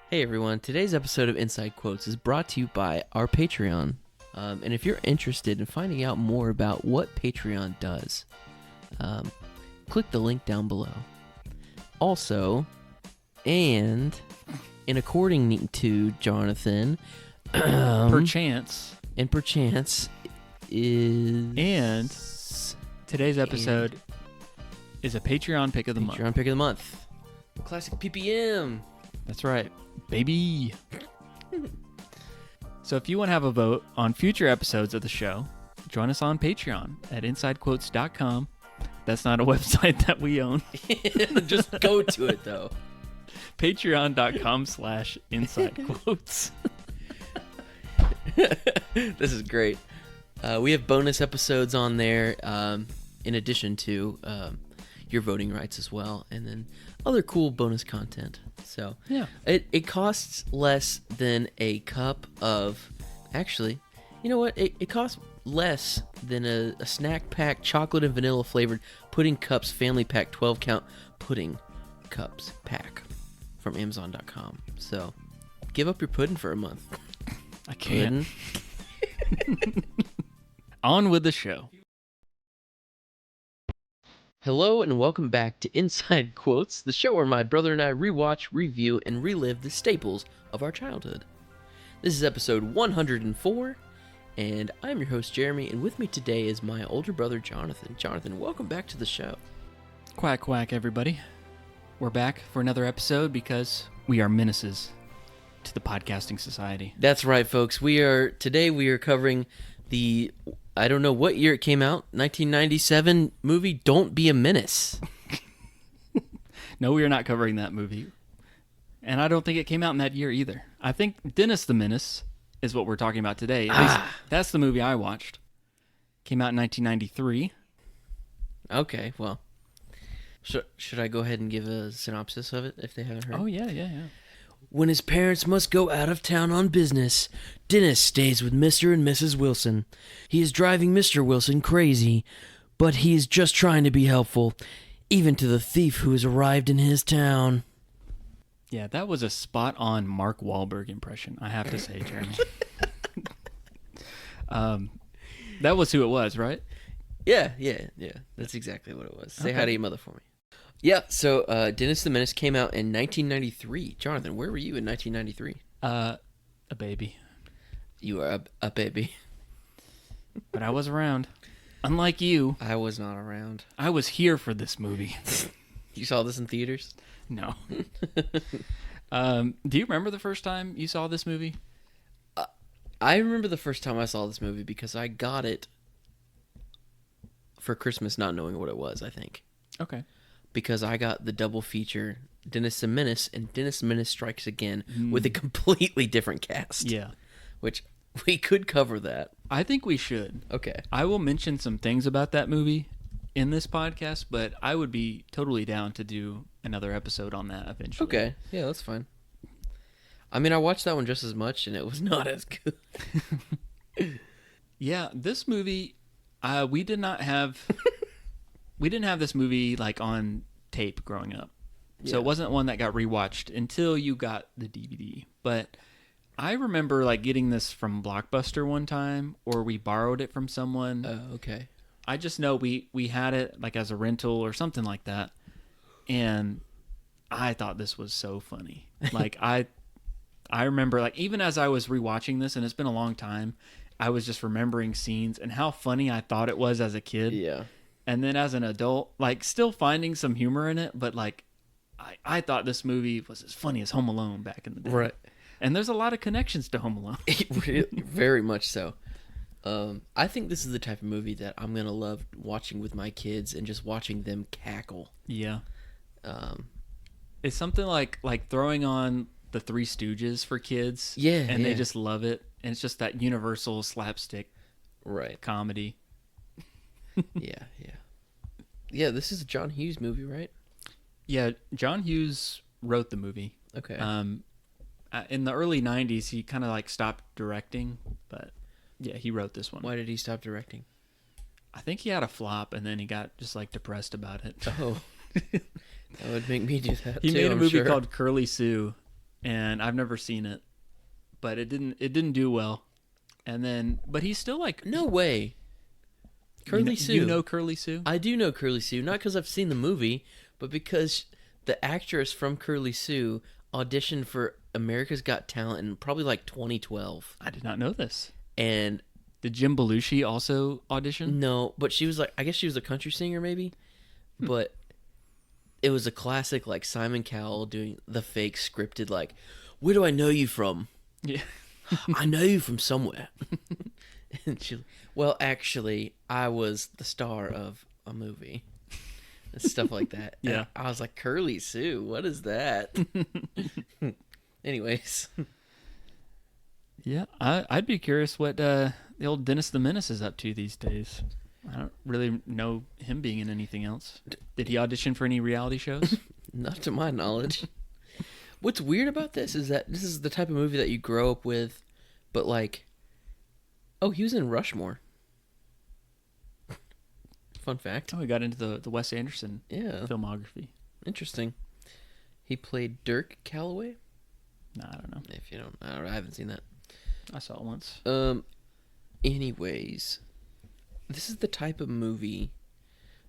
Hey everyone, today's episode of Inside Quotes is brought to you by our Patreon. And if you're interested in finding out more about what Patreon does, click the link down below. Also, and in according to Jonathan, perchance is... And today's episode is a Patreon pick of the month. Patreon pick of the month. Classic PPM. That's right, baby. So if you want to have a vote on future episodes of the show, join us on Patreon at insidequotes.com. That's not a website that we own. Just go to it, though. Patreon.com/insidequotes. This is great. We have bonus episodes on there, in addition to your voting rights as well, and then other cool bonus content. So yeah, it costs less than a cup of... Actually, you know what? It costs less than a snack pack, chocolate and vanilla flavored pudding cups family pack 12 count pudding cups pack from Amazon.com. So give up your pudding for a month. I can't. On with the show. Hello and welcome back to Inside Quotes, the show where my brother and I rewatch, review, and relive the staples of our childhood. This is episode 104, and I'm your host Jeremy, and with me today is my older brother Jonathan. Jonathan, welcome back to the show. Quack, quack, everybody. We're back for another episode because we are menaces to the podcasting society. That's right, folks. Today we are covering the... I don't know what year it came out. 1997 movie Don't Be a Menace. No, we are not covering that movie. And I don't think it came out in that year either. I think Dennis the Menace is what we're talking about today. At least that's the movie I watched. Came out in 1993. Okay, well. Should I go ahead and give a synopsis of it if they haven't heard? Oh, yeah. When his parents must go out of town on business, Dennis stays with Mr. and Mrs. Wilson. He is driving Mr. Wilson crazy, but he is just trying to be helpful, even to the thief who has arrived in his town. Yeah, that was a spot-on Mark Wahlberg impression, I have to say, Jeremy. That was who it was, right? Yeah. That's exactly what it was. Say hi to your mother for me. Yeah, so Dennis the Menace came out in 1993. Jonathan, where were you in 1993? A baby. You were a baby. But I was around. Unlike you. I was not around. I was here for this movie. You saw this in theaters? No. Do you remember the first time you saw this movie? I remember the first time I saw this movie because I got it for Christmas not knowing what it was, I think. Okay. Because I got the double feature, Dennis the Menace and Dennis the Menace Strikes Again, with a completely different cast. Yeah. Which we could cover that. I think we should. Okay. I will mention some things about that movie in this podcast, but I would be totally down to do another episode on that eventually. Okay. Yeah, that's fine. I mean, I watched that one just as much, and it was not as good. Yeah, this movie, we didn't have this movie like on tape growing up. So it wasn't one that got rewatched until you got the DVD. But I remember like getting this from Blockbuster one time, or we borrowed it from someone. Oh, okay. I just know we had it like as a rental or something like that. And I thought this was so funny. Like I remember like even as I was rewatching this, and it's been a long time, I was just remembering scenes and how funny I thought it was as a kid. Yeah. And then as an adult, like still finding some humor in it, but like I thought this movie was as funny as Home Alone back in the day. Right. And there's a lot of connections to Home Alone. Very much so. I think this is the type of movie that I'm going to love watching with my kids and just watching them cackle. Yeah. It's something like throwing on the Three Stooges for kids. Yeah. And they just love it. And it's just that universal slapstick comedy. Yeah. Yeah, this is a John Hughes movie, right? Yeah, John Hughes wrote the movie. Okay. In the early 90s, he kind of like stopped directing, but yeah, he wrote this one. Why did he stop directing? I think he had a flop, and then he got just like depressed about it. Oh. That would make me do that He too, made a I'm movie sure. called Curly Sue, and I've never seen it, but it didn't do well. And then, but he's still like, No way. Curly Sue. You know Curly Sue? I do know Curly Sue, not because I've seen the movie, but because the actress from Curly Sue auditioned for America's Got Talent in probably like 2012. I did not know this. And did Jim Belushi also audition? no, but she was like, I guess she was a country singer maybe, but it was a classic like Simon Cowell doing the fake scripted like, where do I know you from? Yeah. I know you from somewhere. And she, well, actually, I was the star of a movie. And stuff like that. Yeah. And I was like, Curly Sue, what is that? Anyways. Yeah, I'd be curious what the old Dennis the Menace is up to these days. I don't really know him being in anything else. Did he audition for any reality shows? Not to my knowledge. What's weird about this is that this is the type of movie that you grow up with, but like, oh, he was in Rushmore. Fun fact. Oh, he got into the Wes Anderson filmography. Interesting. He played Dirk Calloway. Nah, I don't know. If you don't, I haven't seen that. I saw it once. Anyways, this is the type of movie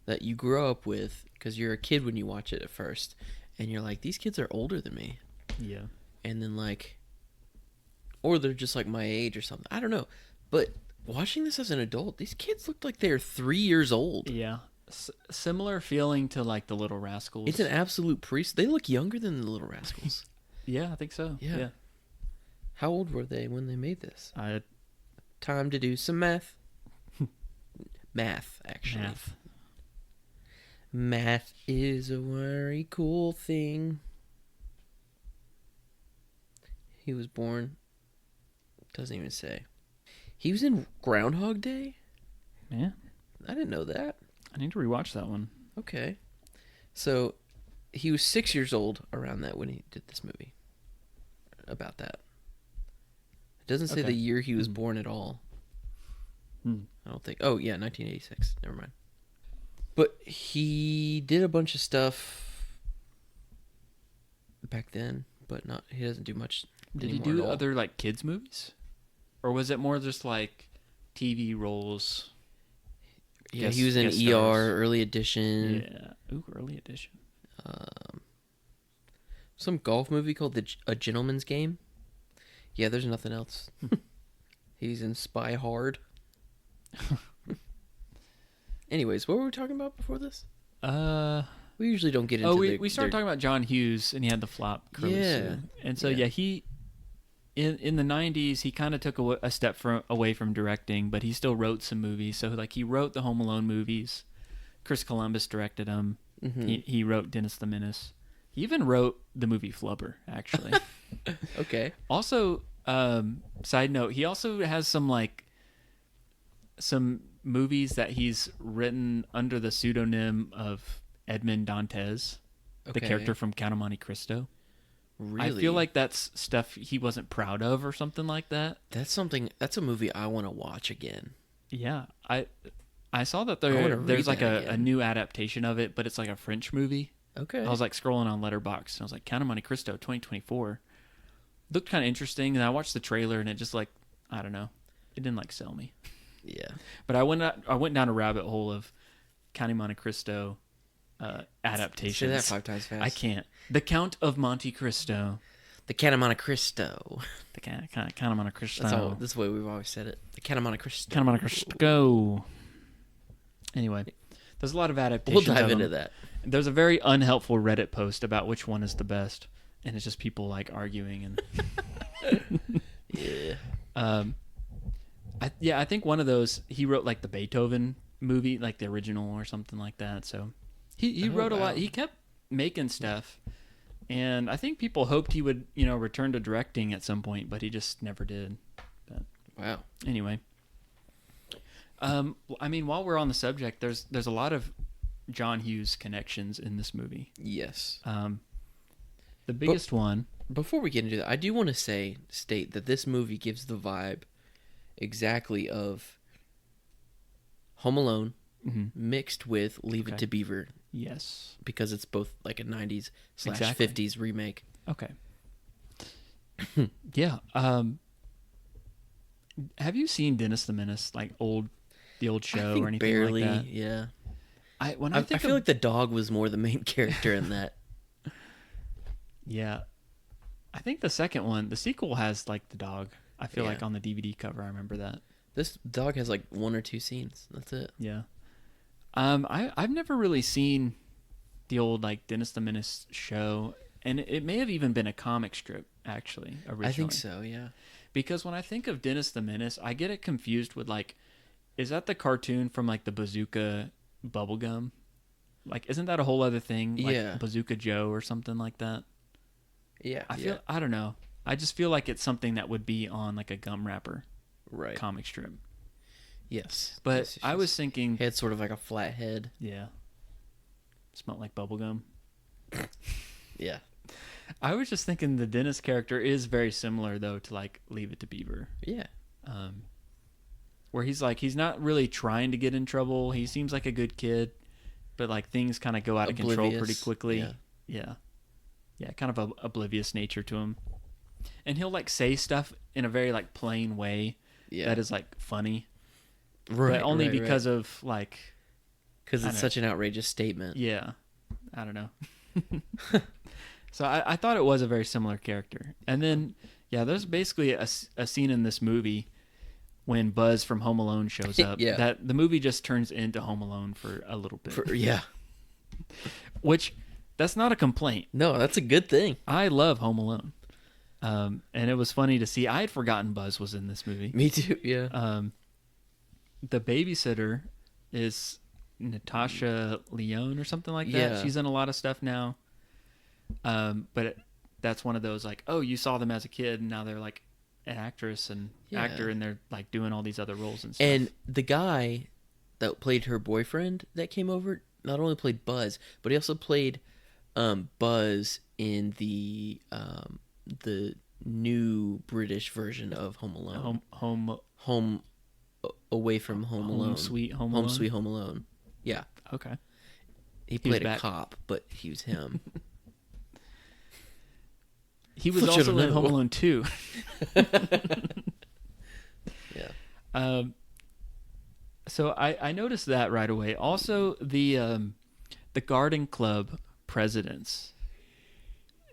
that you grow up with because you're a kid when you watch it at first, and you're like, these kids are older than me. Yeah. And then like, or they're just like my age or something. I don't know. But watching this as an adult, these kids looked like they're 3 years old. Yeah. Similar feeling to like the Little Rascals. It's an absolute priest. They look younger than the Little Rascals. Yeah, I think so. Yeah. How old were they when they made this? I Time to do some math. Math, actually. Math is a very cool thing. He was born. Doesn't even say. He was in Groundhog Day? Yeah. I didn't know that. I need to rewatch that one. Okay. So, he was 6 years old around that when he did this movie. About that. It doesn't say the year he was born at all. I don't think. Oh, yeah, 1986. Never mind. But he did a bunch of stuff back then, but not. He doesn't do much. Did he do other like kids movies, or was it more just like TV roles? Yeah, he was in ER, Early Edition. Yeah, ooh, Early Edition. Some golf movie called A Gentleman's Game. Yeah, there's nothing else. He's in Spy Hard. Anyways, what were we talking about before this? We usually don't get into. We started talking about John Hughes, and he had the flop. Curly Sue. And so he in the 90s he kind of took a step away from directing, but he still wrote some movies. So like he wrote the Home Alone movies. Chris Columbus directed them. Mm-hmm. He wrote Dennis the Menace. He even wrote the movie Flubber, actually. Okay. Also, side note, he also has some movies that he's written under the pseudonym of Edmond Dantes, the character from Count of Monte Cristo. Really? I feel like that's stuff he wasn't proud of or something like that. That's a movie I want to watch again. Yeah, I saw that there's like a new adaptation of it, but it's like a French movie. Okay. I was like scrolling on Letterboxd, and I was like, Count of Monte Cristo 2024. Looked kind of interesting, and I watched the trailer, and it just like, I don't know, it didn't like sell me. Yeah. But I went down a rabbit hole of Count of Monte Cristo adaptations. Say that 5 times fast. I can't. The Count of Monte Cristo. The Count of Monte Cristo. The Count of Monte Cristo. That's the way we've always said it. The Count of Monte Cristo. Count of Monte Cristo. Anyway, there's a lot of adaptations. We'll dive into that. There's a very unhelpful Reddit post about which one is the best, and it's just people like arguing and. Yeah. I think one of those he wrote like the Beethoven movie, like the original or something like that. So he wrote a lot. He kept making stuff, and I think people hoped he would return to directing at some point, but he just never did. But wow. Anyway, I mean, while we're on the subject, there's a lot of John Hughes connections in this movie. Yes. The biggest one. Before we get into that, I do want to state that this movie gives the vibe exactly of Home Alone mixed with Leave It to Beaver. Yes. Because it's both like a 90s / 50s remake. Okay. Yeah. Have you seen Dennis the Menace, like the old I show think or anything barely. like that? Yeah. I I think feel of, like the dog was more the main character in that. yeah, I think the second one, the sequel has like the dog. I feel Yeah. like on the DVD cover, I remember that. This dog has like 1 or 2 scenes. That's it. Yeah. I've never really seen the old like Dennis the Menace show, and it may have even been a comic strip actually originally. I think so. Yeah. Because when I think of Dennis the Menace, I get it confused with like, is that the cartoon from like the Bazooka Bubblegum? Like, isn't that a whole other thing? Like Yeah. Bazooka Joe or something like that? Yeah. I don't know. I just feel like it's something that would be on like a gum wrapper Right. comic strip. Yes. But Yes, I was thinking, he had sort of like a flat head. yeah, smelled like bubblegum. Yeah. I was just thinking the Dennis character is very similar though to like Leave It to Beaver. Yeah. Where he's like, he's not really trying to get in trouble. He seems like a good kid, but like things kind of go out of control pretty quickly. Yeah, kind of a oblivious nature to him. And he'll like say stuff in a very like plain way that is like funny. Right. But only because of like, because it's such an outrageous statement. yeah, I don't know. So I thought it was a very similar character. And then, yeah, there's basically a scene in this movie when Buzz from Home Alone shows up. Yeah. That the movie just turns into Home Alone for a little bit. Yeah. Which, that's not a complaint. No, that's a good thing. I love Home Alone. And it was funny to see. I had forgotten Buzz was in this movie. Me too. Yeah. The babysitter is Natasha Lyonne or something like that. Yeah. She's in a lot of stuff now. But that's one of those like, oh, you saw them as a kid and now they're like an actress and actor and they're like doing all these other roles and stuff. And the guy that played her boyfriend that came over not only played Buzz, but he also played Buzz in the new British version of Home Alone. Home Away from Home Alone. Home Sweet Home Alone. Home Sweet Home Alone. Yeah. Okay. He played a cop, but he was him. He was also in Home Alone 2. Yeah. So I noticed that right away. Also, the Garden Club presidents.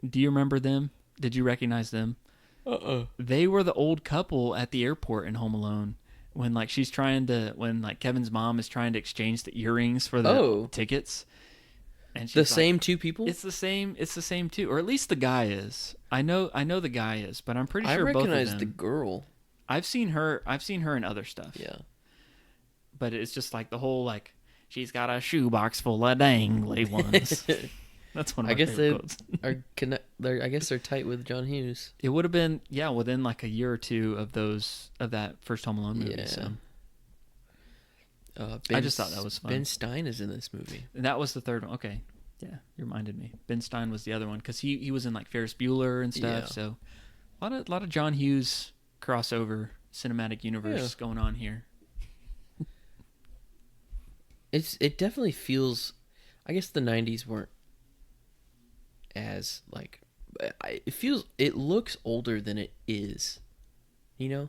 Do you remember them? Did you recognize them? They were the old couple at the airport in Home Alone when like Kevin's mom is trying to exchange the earrings for the tickets. And she's the same two people? It's the same two, or at least the guy is. I know the guy is, but I'm pretty sure both of them. I recognize the girl. I've seen her in other stuff. Yeah. But it's just like the whole like she's got a shoebox full of dangly ones. That's one of my favorite quotes. I guess they're tight with John Hughes. It would have been within like a year or two of that first Home Alone movie. Yeah. So. I just thought that was fun. Ben Stein is in this movie. And that was the third one. Okay. Yeah, you reminded me. Ben Stein was the other one because he was in like Ferris Bueller and stuff. Yeah. So a lot of John Hughes crossover cinematic universe going on here. It definitely feels. I guess the 90s weren't as like. It looks older than it is. You know.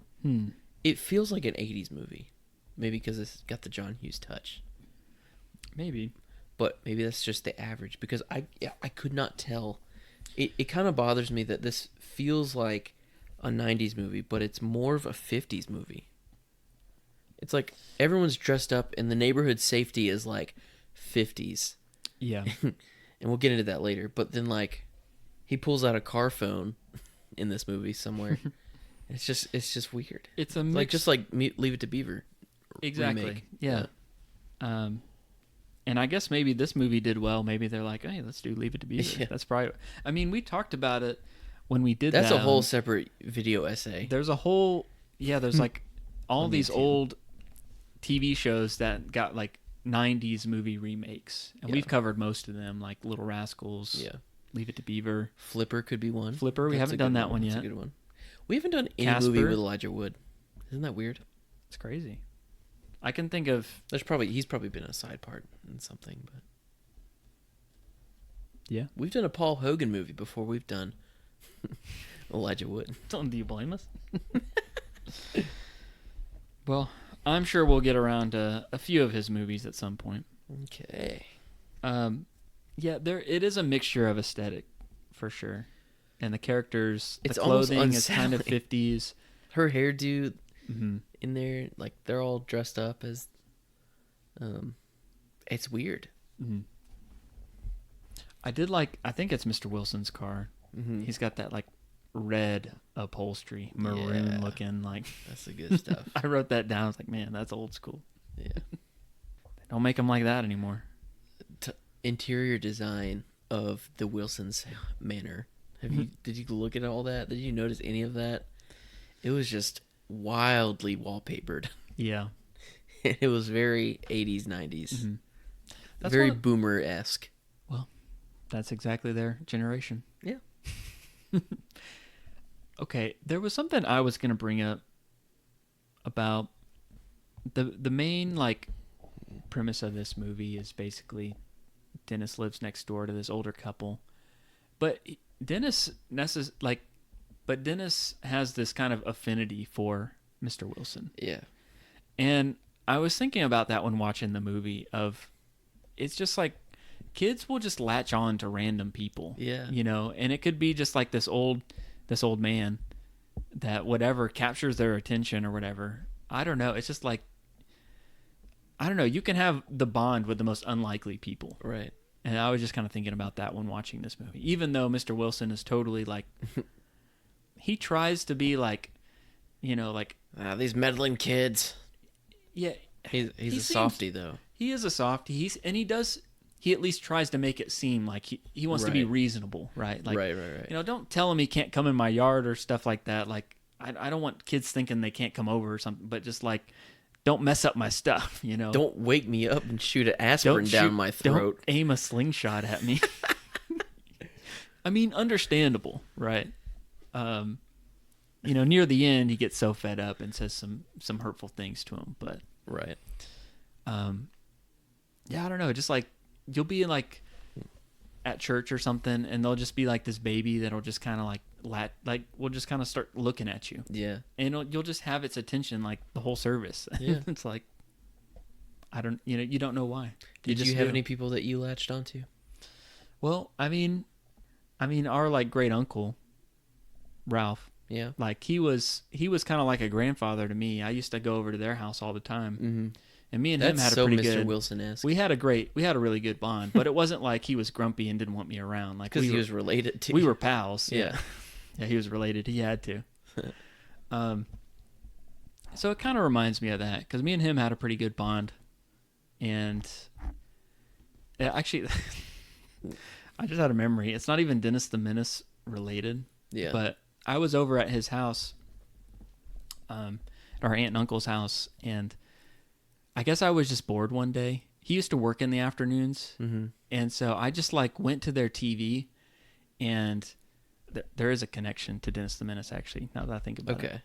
It feels like an 80s movie. Maybe because it's got the John Hughes touch. Maybe. But maybe that's just the average. Because I could not tell. It kind of bothers me that this feels like a 90s movie, but it's more of a 50s movie. It's like everyone's dressed up and the neighborhood safety is like 50s. Yeah. And we'll get into that later. But then like he pulls out a car phone in this movie somewhere. It's just weird. It's a mix. Like just like Leave It to Beaver. Exactly. Remake. Yeah. And I guess maybe this movie did well. Maybe they're like, hey, let's do Leave It to Beaver. Yeah. That's probably. I mean, we talked about it when we did that. That's a whole separate video essay. There's a whole. Yeah, there's like all these old TV shows that got like 90s movie remakes. And we've covered most of them, like Little Rascals. Yeah. Leave It to Beaver. Flipper could be one. Flipper, we haven't done that one yet. That's a good one. We haven't done any Casper. movie with Elijah Wood. Isn't that weird? It's crazy. I can think of. He's probably been a side part in something, but we've done a Paul Hogan movie before. We've done Elijah Wood. Do you blame us? Well, I'm sure we'll get around to a few of his movies at some point. Okay. Yeah, it is a mixture of aesthetic, for sure. And the characters, It's the clothing almost is kind of unsettling. 50s. Her hairdo Mm-hmm. in there, like they're all dressed up as. It's weird. Mm-hmm. I think it's Mr. Wilson's car. Mm-hmm. He's got that like red upholstery, maroon looking like. That's the good stuff. I wrote that down. I was like, man, that's old school. Yeah. They don't make them like that anymore. Interior design of the Wilsons manor. Did you look at all that? Did you notice any of that? It was just wildly wallpapered. Yeah. It was very 80s, 90s. Mm-hmm. Very boomer-esque. Well, that's exactly their generation. Yeah. Okay, there was something I was going to bring up about the main like premise of this movie is basically Dennis lives next door to this older couple. But Dennis has this kind of affinity for Mr. Wilson. Yeah. And I was thinking about that when watching the movie it's just like kids will just latch on to random people. Yeah. You know, and it could be just like this old man that whatever captures their attention or whatever. I don't know. It's just like, I don't know. You can have the bond with the most unlikely people. Right. And I was just kind of thinking about that when watching this movie. Even though Mr. Wilson is totally like, he tries to be like, you know, like. These meddling kids. Yeah. He's a softie, though. He is a softie. He at least tries to make it seem like he wants to be reasonable, right? Like, right. You know, don't tell him he can't come in my yard or stuff like that. Like, I don't want kids thinking they can't come over or something, but just like, don't mess up my stuff, you know? Don't wake me up and shoot an aspirin down my throat. Don't aim a slingshot at me. I mean, understandable, right? You know, near the end, he gets so fed up and says some hurtful things to him, but right. Yeah, I don't know. Just like you'll be like at church or something, and they'll just be like this baby that'll just kind of like will just kind of start looking at you. Yeah, and you'll just have its attention like the whole service. Yeah, it's like you don't know why. Did you have any people that you latched onto? Well, I mean, our like great uncle, Ralph. Yeah, like he was kind of like a grandfather to me. I used to go over to their house all the time. Mm-hmm. And me and him had a pretty good. Mr. Wilson-esque. We had a really good bond, but it wasn't like he was grumpy and didn't want me around. Like because he was related to. We were pals. Yeah, yeah, he was related. He had to. So it kind of reminds me of that because me and him had a pretty good bond, and actually, I just had a memory. It's not even Dennis the Menace related. Yeah, but I was over at his house, our aunt and uncle's house, and I guess I was just bored one day. He used to work in the afternoons, and so I just like went to their TV, and there is a connection to Dennis the Menace actually. Now that I think about it,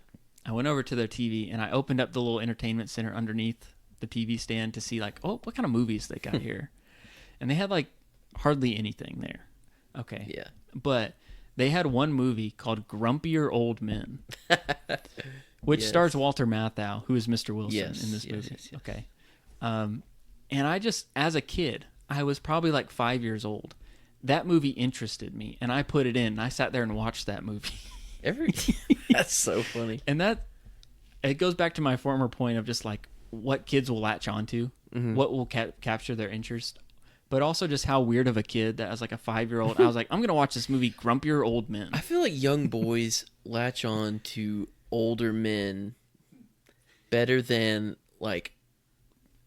I went over to their TV and I opened up the little entertainment center underneath the TV stand to see like, oh, what kind of movies they got here, and they had like hardly anything there. Okay, yeah, but they had one movie called Grumpier Old Men. Which stars Walter Matthau, who is Mr. Wilson in this movie. Yes. Okay. And I just, as a kid, I was probably like 5 years old. That movie interested me, and I put it in, and I sat there and watched that movie. That's so funny. And it goes back to my former point of just like what kids will latch onto, what will capture their interest, but also just how weird of a kid that as like a 5-year-old, I was like, I'm going to watch this movie, Grumpier Old Men. I feel like young boys latch on to older men better than like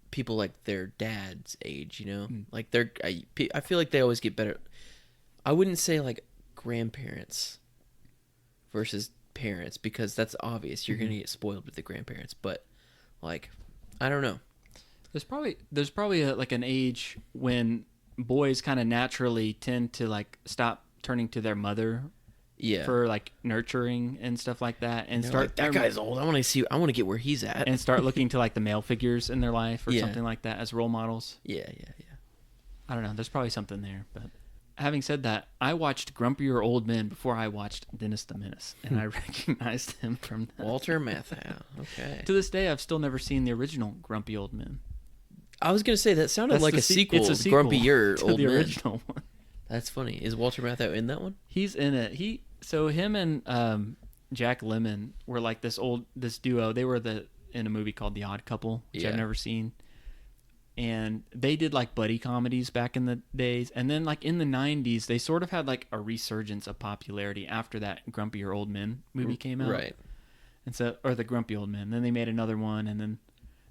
people like their dad's age, you know? Like I feel like they always get better. I wouldn't say like grandparents versus parents because that's obvious. You're going to get spoiled with the grandparents, but like I don't know. There's probably like an age when boys kind of naturally tend to like stop turning to their mother for like nurturing and stuff like that, and start like, that guy's old. I want to get where he's at, and start looking to like the male figures in their life or something like that as role models. Yeah. I don't know. There's probably something there, but having said that, I watched Grumpier Old Men before I watched Dennis the Menace, and I recognized him from that. Walter Matthau. Okay. To this day, I've still never seen the original Grumpy Old Men. I was gonna say that sounded like a sequel. It's a sequel Grumpier to Old the Men. original one. That's funny. Is Walter Matthau in that one? He's in it. Him and Jack Lemmon were like this duo. They were in a movie called The Odd Couple, which I've never seen. And they did like buddy comedies back in the days. And then like in the 90s, they sort of had like a resurgence of popularity after that Grumpier Old Men movie came out. Right. And so, or the Grumpy Old Men. Then they made another one, and then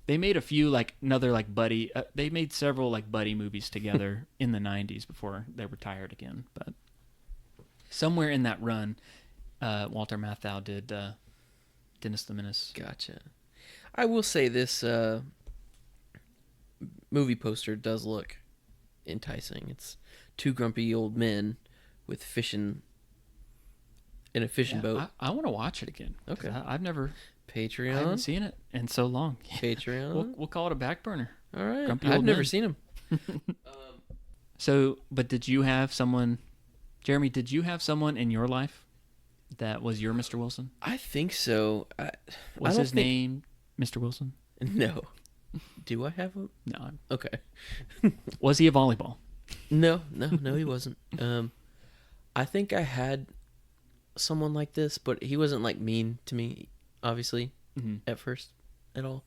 they made a few like another like buddy. They made several like buddy movies together in the 90s before they retired again. But somewhere in that run, Walter Matthau did Dennis the Menace. Gotcha. I will say this movie poster does look enticing. It's two grumpy old men with fishing in a fishing boat. I want to watch it again. Okay. I've never Patreon. I haven't seen it in so long. Patreon. We'll call it a back burner. All right. Grumpy I've Old never Men. seen him. So, but did you have someone, Jeremy? Did you have someone in your life that was your Mr. Wilson? I think so. Was his name Mr. Wilson? No. Do I have him? No. Okay. Was he a volleyball? No, he wasn't. I think I had someone like this, but he wasn't like mean to me, obviously, at first at all.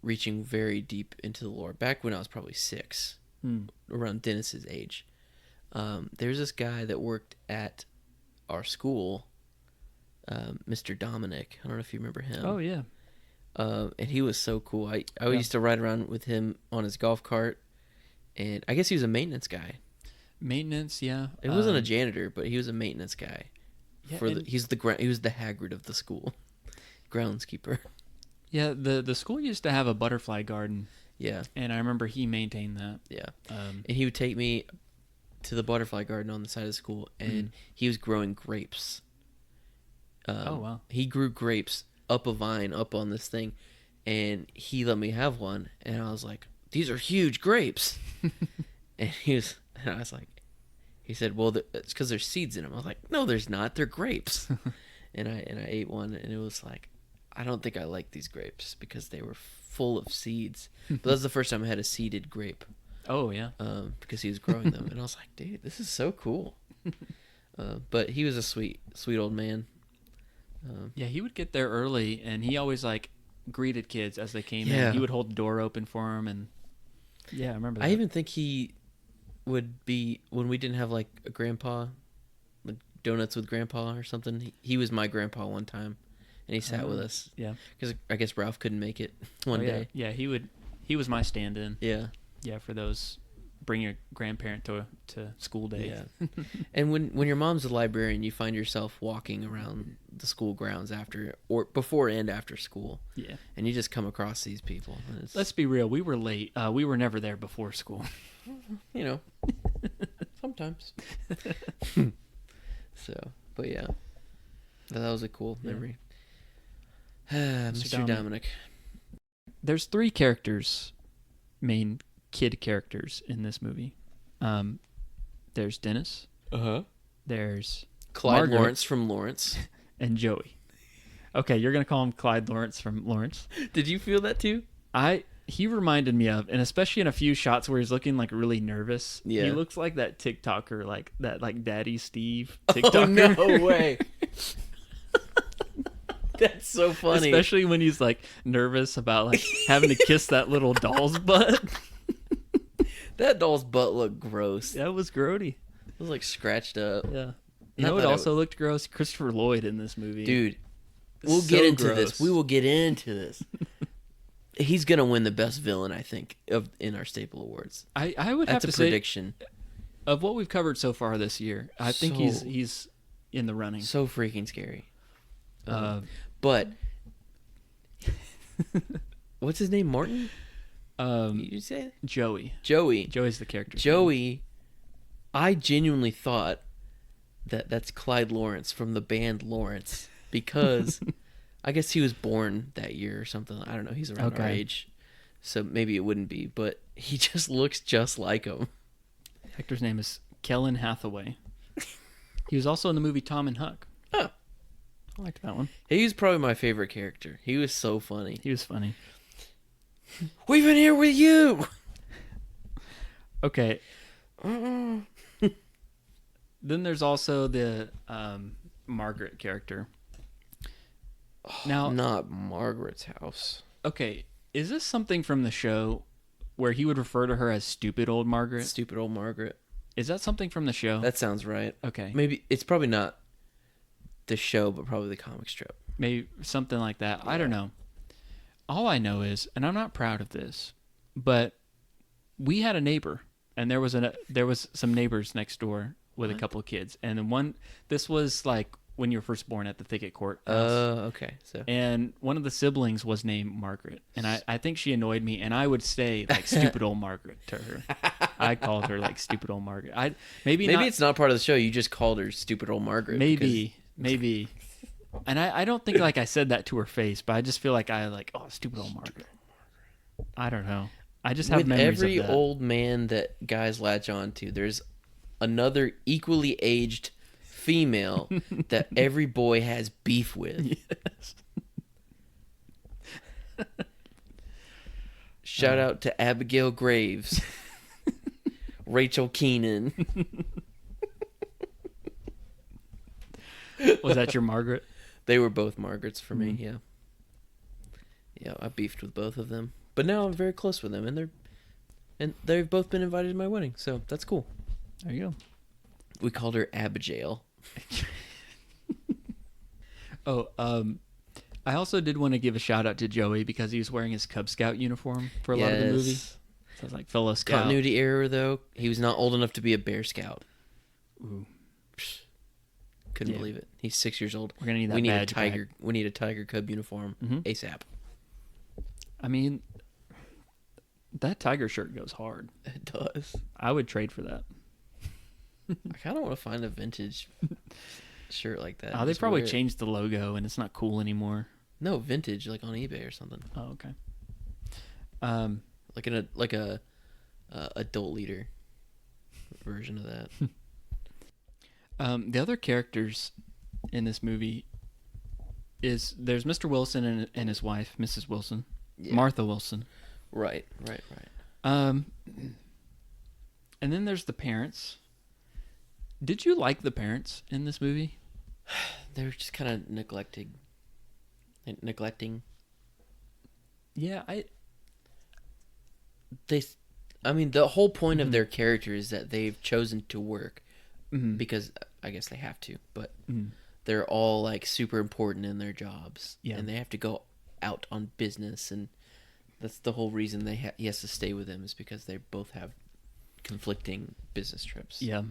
Reaching very deep into the lore. Back when I was probably 6, around Dennis's age. There's this guy that worked at our school, Mr. Dominic. I don't know if you remember him. Oh yeah. And he was so cool. I used to ride around with him on his golf cart, and I guess he was a maintenance guy. Maintenance, yeah. It wasn't a janitor, but he was a maintenance guy. Yeah, He was the Hagrid of the school, groundskeeper. Yeah, the school used to have a butterfly garden. Yeah, and I remember he maintained that. Yeah, and he would take me to the butterfly garden on the side of the school, and he was growing grapes. Oh wow! He grew grapes up a vine, up on this thing, and he let me have one, and I was like, "These are huge grapes," and I was like, he said, "Well, it's because there's seeds in them." I was like, "No, there's not. They're grapes." and I ate one, and it was like, I don't think I like these grapes because they were full of seeds. But that was the first time I had a seeded grape. Oh yeah. Because he was growing them, and I was like, "Dude, this is so cool." But he was a sweet old man. Yeah, he would get there early, and he always like greeted kids as they came Yeah. in. He would hold the door open for them, and yeah, I remember that. I even think he would be, when we didn't have like a grandpa, like donuts with grandpa or something. He was my grandpa one time, and he sat with us. Yeah, because I guess Ralph couldn't make it one day. Yeah, he was my stand-in. Yeah, for those bring your grandparent to school day. Yeah. And when your mom's a librarian, you find yourself walking around the school grounds after or before and after school. Yeah. And you just come across these people. Let's be real, we were late. We were never there before school. Sometimes. So, but yeah. That was a cool memory. Mr. Dominic. There's 3 characters, main kid characters in this movie. There's Dennis. There's Clyde Margaret, Lawrence from Lawrence. And Joey. Okay, you're gonna call him Clyde Lawrence from Lawrence. Did you feel that too? He reminded me of, and especially in a few shots where he's looking like really nervous. Yeah. He looks like that TikToker, like that Daddy Steve TikToker. Oh no way. That's so funny. Especially when he's like nervous about like having to kiss that little doll's butt. That doll's butt looked gross. That was grody. It was like scratched up. Yeah. You know what also looked gross? Christopher Lloyd in this movie. Dude, we'll get into this. We will get into this. He's gonna win the best villain, I think, in our Staple Awards. I would have to say, that's a prediction. Of what we've covered so far this year, I think he's in the running. So freaking scary. But what's his name? Martin? You say Joey. Joey's the character. Joey. I genuinely thought that's Clyde Lawrence from the band Lawrence, because I guess he was born that year or something. I don't know. He's around our age, so maybe it wouldn't be. But he just looks just like him. Actor's name is Kellen Hathaway. He was also in the movie Tom and Huck. Oh. I liked that one. He was probably my favorite character. He was so funny. He was funny. We've been here with you! Okay. Then there's also the Margaret character. Now, not Margaret's house. Okay, is this something from the show where he would refer to her as stupid old Margaret? Stupid old Margaret. Is that something from the show? That sounds right. Okay. Maybe it's probably not the show, but probably the comic strip. Maybe something like that. Yeah. I don't know. All I know is, and I'm not proud of this, but we had a neighbor, and there was some neighbors next door with a couple of kids, and then this was like when you were first born at the Thicket Court house. Okay. So. And one of the siblings was named Margaret, and I think she annoyed me, and I would say like stupid old Margaret to her. I called her like stupid old Margaret. Maybe it's not part of the show. You just called her stupid old Margaret. Maybe. And I don't think like I said that to her face, but I just feel like stupid old Margaret. I don't know. I just have with memories every of that. old man that guys latch on to, there's another equally aged female that every boy has beef with. Yes. Shout out to Abigail Graves, Rachel Keenan. Was that your Margaret? They were both Margarets for me. Yeah. Yeah, I beefed with both of them, but now I'm very close with them, and they've both been invited to my wedding, so that's cool. There you go. We called her Abigail. I also did want to give a shout out to Joey because he was wearing his Cub Scout uniform for a lot of the movie. So I was like, fellow Scout. Continuity error, though. He was not old enough to be a Bear Scout. Ooh. Couldn't believe it. He's 6 years old. We're gonna need that badge back. We need a Tiger Cub uniform ASAP. I mean, that tiger shirt goes hard. It does. I would trade for that. I kind of want to find a vintage shirt like that. Oh, they probably changed the logo and it's not cool anymore. No, vintage, like on eBay or something. Oh, okay. Like a adult leader version of that. The other characters in this movie there's Mr. Wilson and his wife, Mrs. Wilson, Martha Wilson. Right. And then there's the parents. Did you like the parents in this movie? They were just kind of neglecting. Yeah, the whole point of their character is that they've chosen to work because I guess they have to, but they're all like super important in their jobs, and they have to go out on business, and that's the whole reason he has to stay with them is because they both have conflicting business trips. Yeah,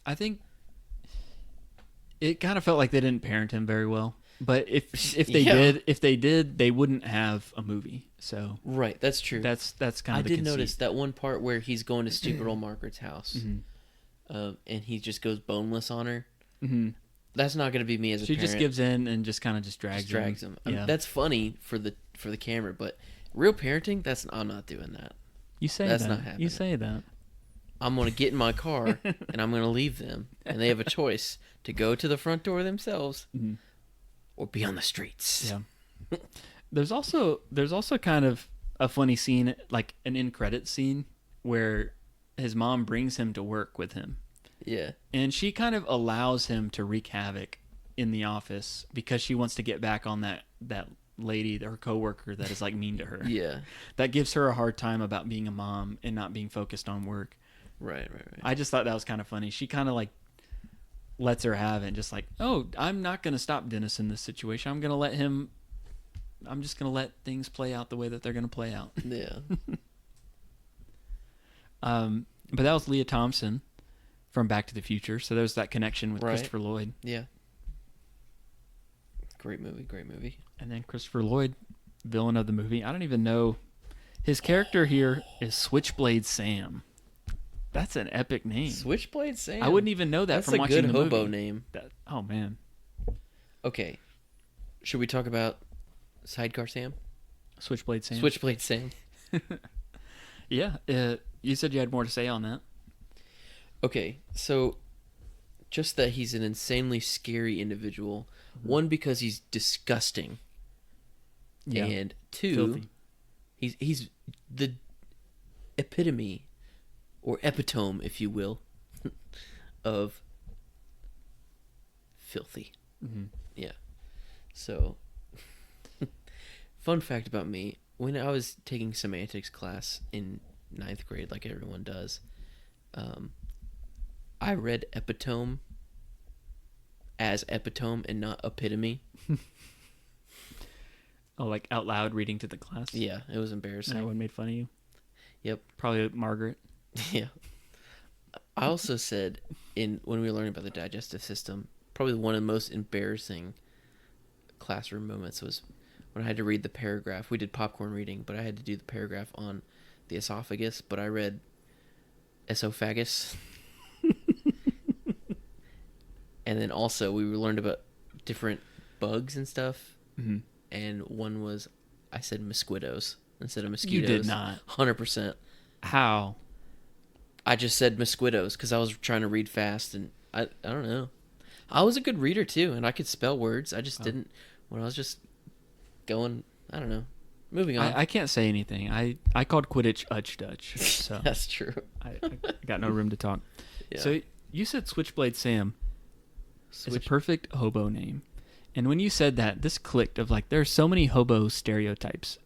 I think it kind of felt like they didn't parent him very well. But if they did, they wouldn't have a movie. So right, that's true. That's kind of. I did notice that one part where he's going to stupid old Margaret's house, and he just goes boneless on her. Mm-hmm. That's not going to be me as a parent. She just gives in and just kind of drags him. I mean, that's funny for the camera, but real parenting, I'm not doing that. You say that's that. not happening. You say that. I'm going to get in my car and I'm going to leave them, and they have a choice to go to the front door themselves. Mm-hmm. Or be on the streets. Yeah. There's also kind of a funny scene, like an end credit scene, where his mom brings him to work with him. Yeah. And she kind of allows him to wreak havoc in the office because she wants to get back on that lady, her coworker that is like mean to her. Yeah. That gives her a hard time about being a mom and not being focused on work. Right. I just thought that was kind of funny. She kind of like lets her have it and just like, oh, I'm not going to stop Dennis in this situation. I'm just going to let things play out the way that they're going to play out. Yeah. But that was Leah Thompson from Back to the Future. So there's that connection with Christopher Lloyd. Yeah. Great movie. And then Christopher Lloyd, villain of the movie. I don't even know. His character here is Switchblade Sam. That's an epic name. Switchblade Sam? I wouldn't even know that from watching the movie. That's a good hobo name. Oh, man. Okay. Should we talk about Sidecar Sam? Switchblade Sam? Switchblade Sam. Yeah. You said you had more to say on that. Okay, so just that he's an insanely scary individual. One, because he's disgusting. Yeah. And two, Filthy. he's the epitome or epitome, if you will, of filthy. Mm-hmm. Yeah. So, fun fact about me: when I was taking semantics class in ninth grade, like everyone does, I read epitome as epitome and not epitome. Oh, like out loud reading to the class? Yeah, it was And embarrassing. everyone made fun of you? Yep. Probably Margaret. Yeah. I also said when we were learning about the digestive system, probably one of the most embarrassing classroom moments was when I had to read the paragraph. We did popcorn reading, but I had to do the paragraph on the esophagus, but I read esophagus. And then also we learned about different bugs and stuff. Mm-hmm. And one was, I said mosquitoes instead of mosquitoes. You did not. 100%. How? I just said mosquitoes because I was trying to read fast, and I don't know. I was a good reader too, and I could spell words. I just didn't when I was just going. I don't know. Moving on. I can't say anything. I called Quidditch Utch Dutch, so That's true. I got no room to talk. Yeah. So you said Switchblade Sam is a perfect hobo name. And when you said that, this clicked of like, there's so many hobo stereotypes,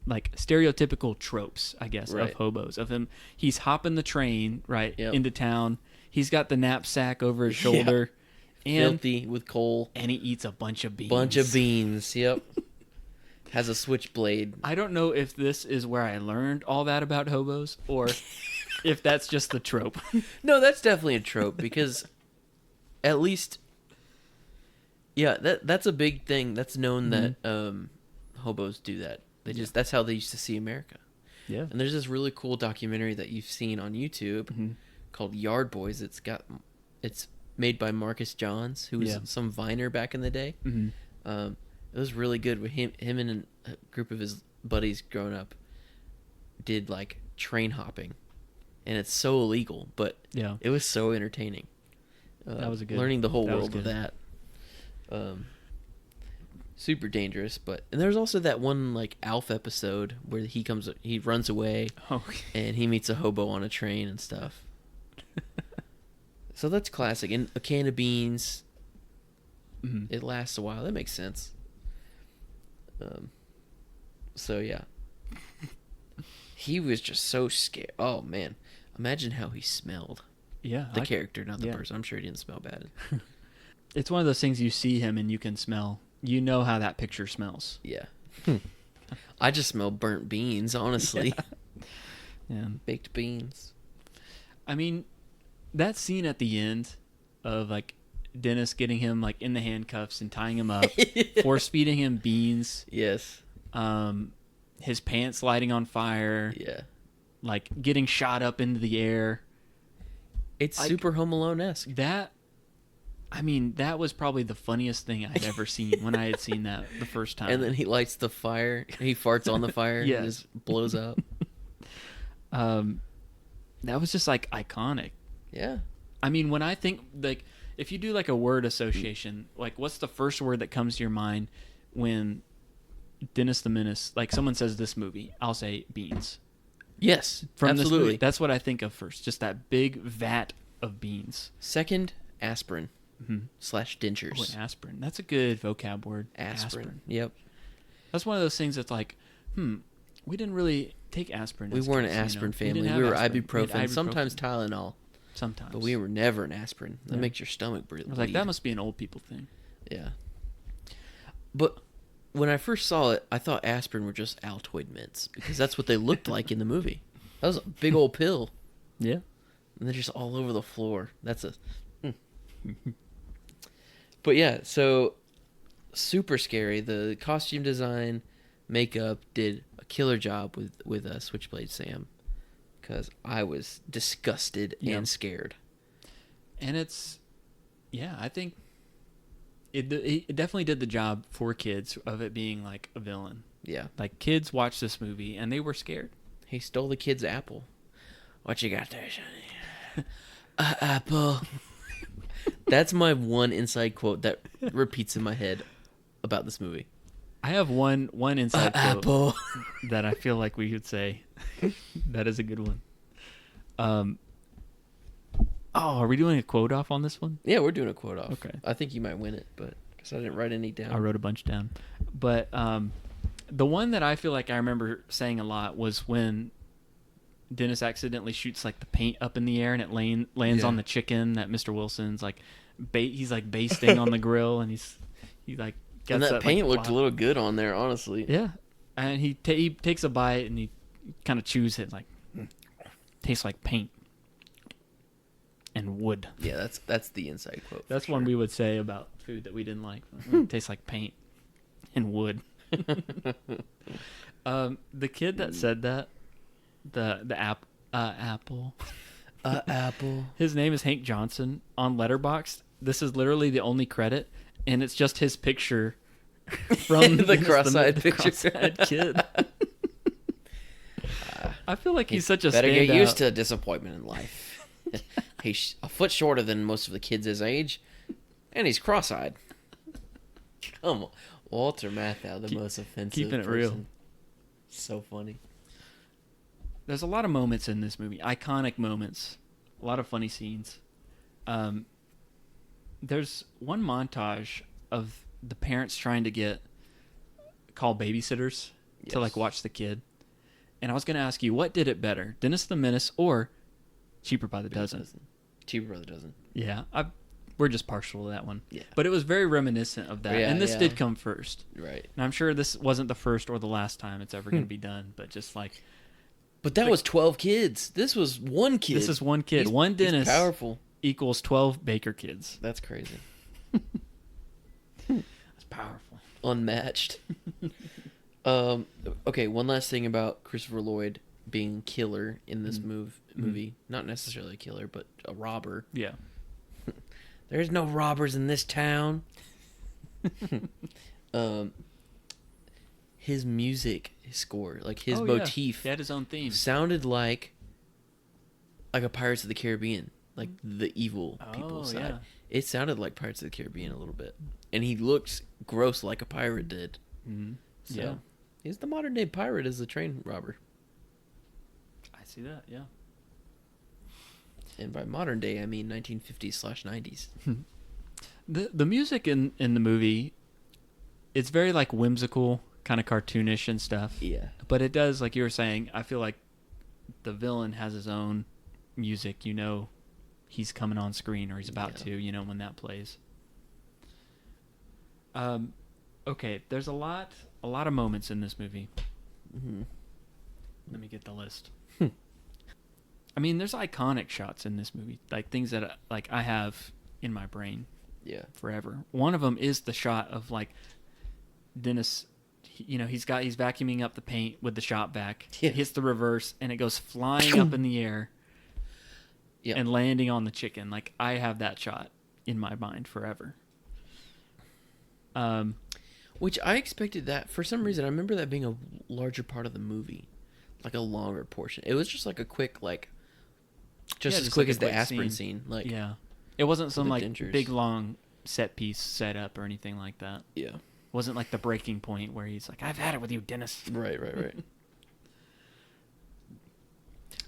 like stereotypical tropes, I guess, Right. of hobos. Of him, he's hopping the train, right, Yep. into town. He's got the knapsack over his shoulder. And, Filthy with coal. and he eats a bunch of beans. Bunch of beans. Yep. Has a switchblade. I don't know if this is where I learned all that about hobos or if that's just the trope. No, that's definitely a trope because at least, yeah, that's a big thing. That's known that hobos do that. That's how they used to see America. Yeah. And there's this really cool documentary that you've seen on YouTube called Yard Boys. It's made by Marcus Johns, who was some Viner back in the day. Mm-hmm. It was really good. With him and a group of his buddies growing up did like train hopping, and it's so illegal, but it was so entertaining. That was a good learning the whole that was world of good. that. Super dangerous, and there's also that one like Alf episode where he runs away, and he meets a hobo on a train and stuff. So that's classic. And a can of beans, it lasts a while. That makes sense. So yeah, he was just so scared. Oh man, imagine how he smelled. Yeah, The character, not the person. I'm sure he didn't smell bad. It's one of those things you see him and you can smell. You know how that picture smells. Yeah. I just smell burnt beans, honestly. Yeah. Baked beans. I mean, that scene at the end of like Dennis getting him like in the handcuffs and tying him up, force feeding him beans. Yes. His pants lighting on fire. Yeah. Like getting shot up into the air. It's super Home Alone-esque. That was probably the funniest thing I'd ever seen when I had seen that the first time. And then he lights the fire. He farts on the fire. Yes. And just blows up. That was just like iconic. Yeah. I mean, when I think like if you do like a word association, like what's the first word that comes to your mind when Dennis the Menace, like someone says this movie, I'll say beans. Yes, From this absolutely. movie. That's what I think of first. Just that big vat of beans. Second, aspirin / dentures. Oh, and aspirin. That's a good vocab word. Aspirin. Yep. That's one of those things that's like, we didn't really take aspirin. We as weren't kids, an aspirin We family. didn't We have were aspirin. We had ibuprofen, sometimes Tylenol. Sometimes. But we were never an aspirin. That Yeah. makes your stomach bleed. I was like, that must be an old people thing. Yeah. But when I first saw it, I thought aspirin were just Altoid mints because that's what they looked like in the movie. That was a big old pill. Yeah. And they're just all over the floor. That's a... But yeah, so super scary. The costume design, makeup did a killer job with Switchblade Sam because I was disgusted and scared. And I think it definitely did the job for kids of it being like a villain. Yeah. Like kids watched this movie and they were scared. He stole the kid's apple. What you got there, Sonny? Apple. That's my one inside quote that repeats in my head about this movie. I have one inside quote Apple. that I feel like we should say. That is a good one. Are we doing a quote off on this one? Yeah, we're doing a quote off. Okay. I think you might win it, but because I didn't write any down. I wrote a bunch down. But the one that I feel like I remember saying a lot was when Dennis accidentally shoots like the paint up in the air and it lands on the chicken that Mr. Wilson's like he's like basting on the grill, and he like gets and that paint like, looked a little good on there, honestly. Yeah, and he takes a bite and he kind of chews it like tastes like paint and wood. Yeah, that's the inside quote. That's one we would say about food that we didn't like. Tastes like paint and wood. The kid that said that, the apple. Apple. His name is Hank Johnson on Letterboxd. This is literally the only credit, and it's just his picture from the cross-eyed the cross-eyed kid. I feel like he's such a better standout. get used to disappointment in life. He's a foot shorter than most of the kids his age, and he's cross-eyed. Come on, Walter Matthau, the most offensive keeping it person. real. So funny. There's a lot of moments in this movie, iconic moments, a lot of funny scenes. There's one montage of the parents trying to call babysitters to like watch the kid. And I was going to ask you, what did it better, Dennis the Menace or Cheaper by the Dozen? Cheaper by the Dozen. Yeah, we're just partial to that one. Yeah. But it was very reminiscent of that. Yeah, and this yeah. did come first. Right. And I'm sure this wasn't the first or the last time it's ever going to be done, but just like... But that was 12 kids. This was one kid. This is one kid. One Dennis he's powerful. Equals 12 Baker kids. That's crazy. That's powerful. Unmatched. Okay, one last thing about Christopher Lloyd being killer in this movie. Not necessarily a killer, but a robber. Yeah. There's no robbers in this town. His music, his score, like his motif, He had his own theme. sounded like a Pirates of the Caribbean, like the evil people side. Yeah. It sounded like Pirates of the Caribbean a little bit, and he looked gross like a pirate did. Mm-hmm. So, yeah. he's the modern day pirate as a train robber. I see that, yeah. And by modern day, I mean 1950s/90s. The music in the movie, it's very like whimsical, kind of cartoonish and stuff. Yeah. But it does, like you were saying, I feel like the villain has his own music. You know, he's coming on screen or he's about to. You know when that plays. Okay, there's a lot of moments in this movie. Mm-hmm. Let me get the list. I mean, there's iconic shots in this movie, like things that like I have in my brain. Yeah. Forever. One of them is the shot of like Dennis. You know, he's vacuuming up the paint with the shop vac. Yeah. Hits the reverse and it goes flying up in the air. Yeah. And landing on the chicken. Like I have that shot in my mind forever. Which I expected that for some reason. I remember that being a larger part of the movie, like a longer portion. It was just like a quick, like, just as quick like as the aspirin scene. Like, yeah, it wasn't some like dentures. big long set piece set up or anything like that. Yeah, it wasn't like the breaking point where he's like, "I've had it with you, Dennis." Right.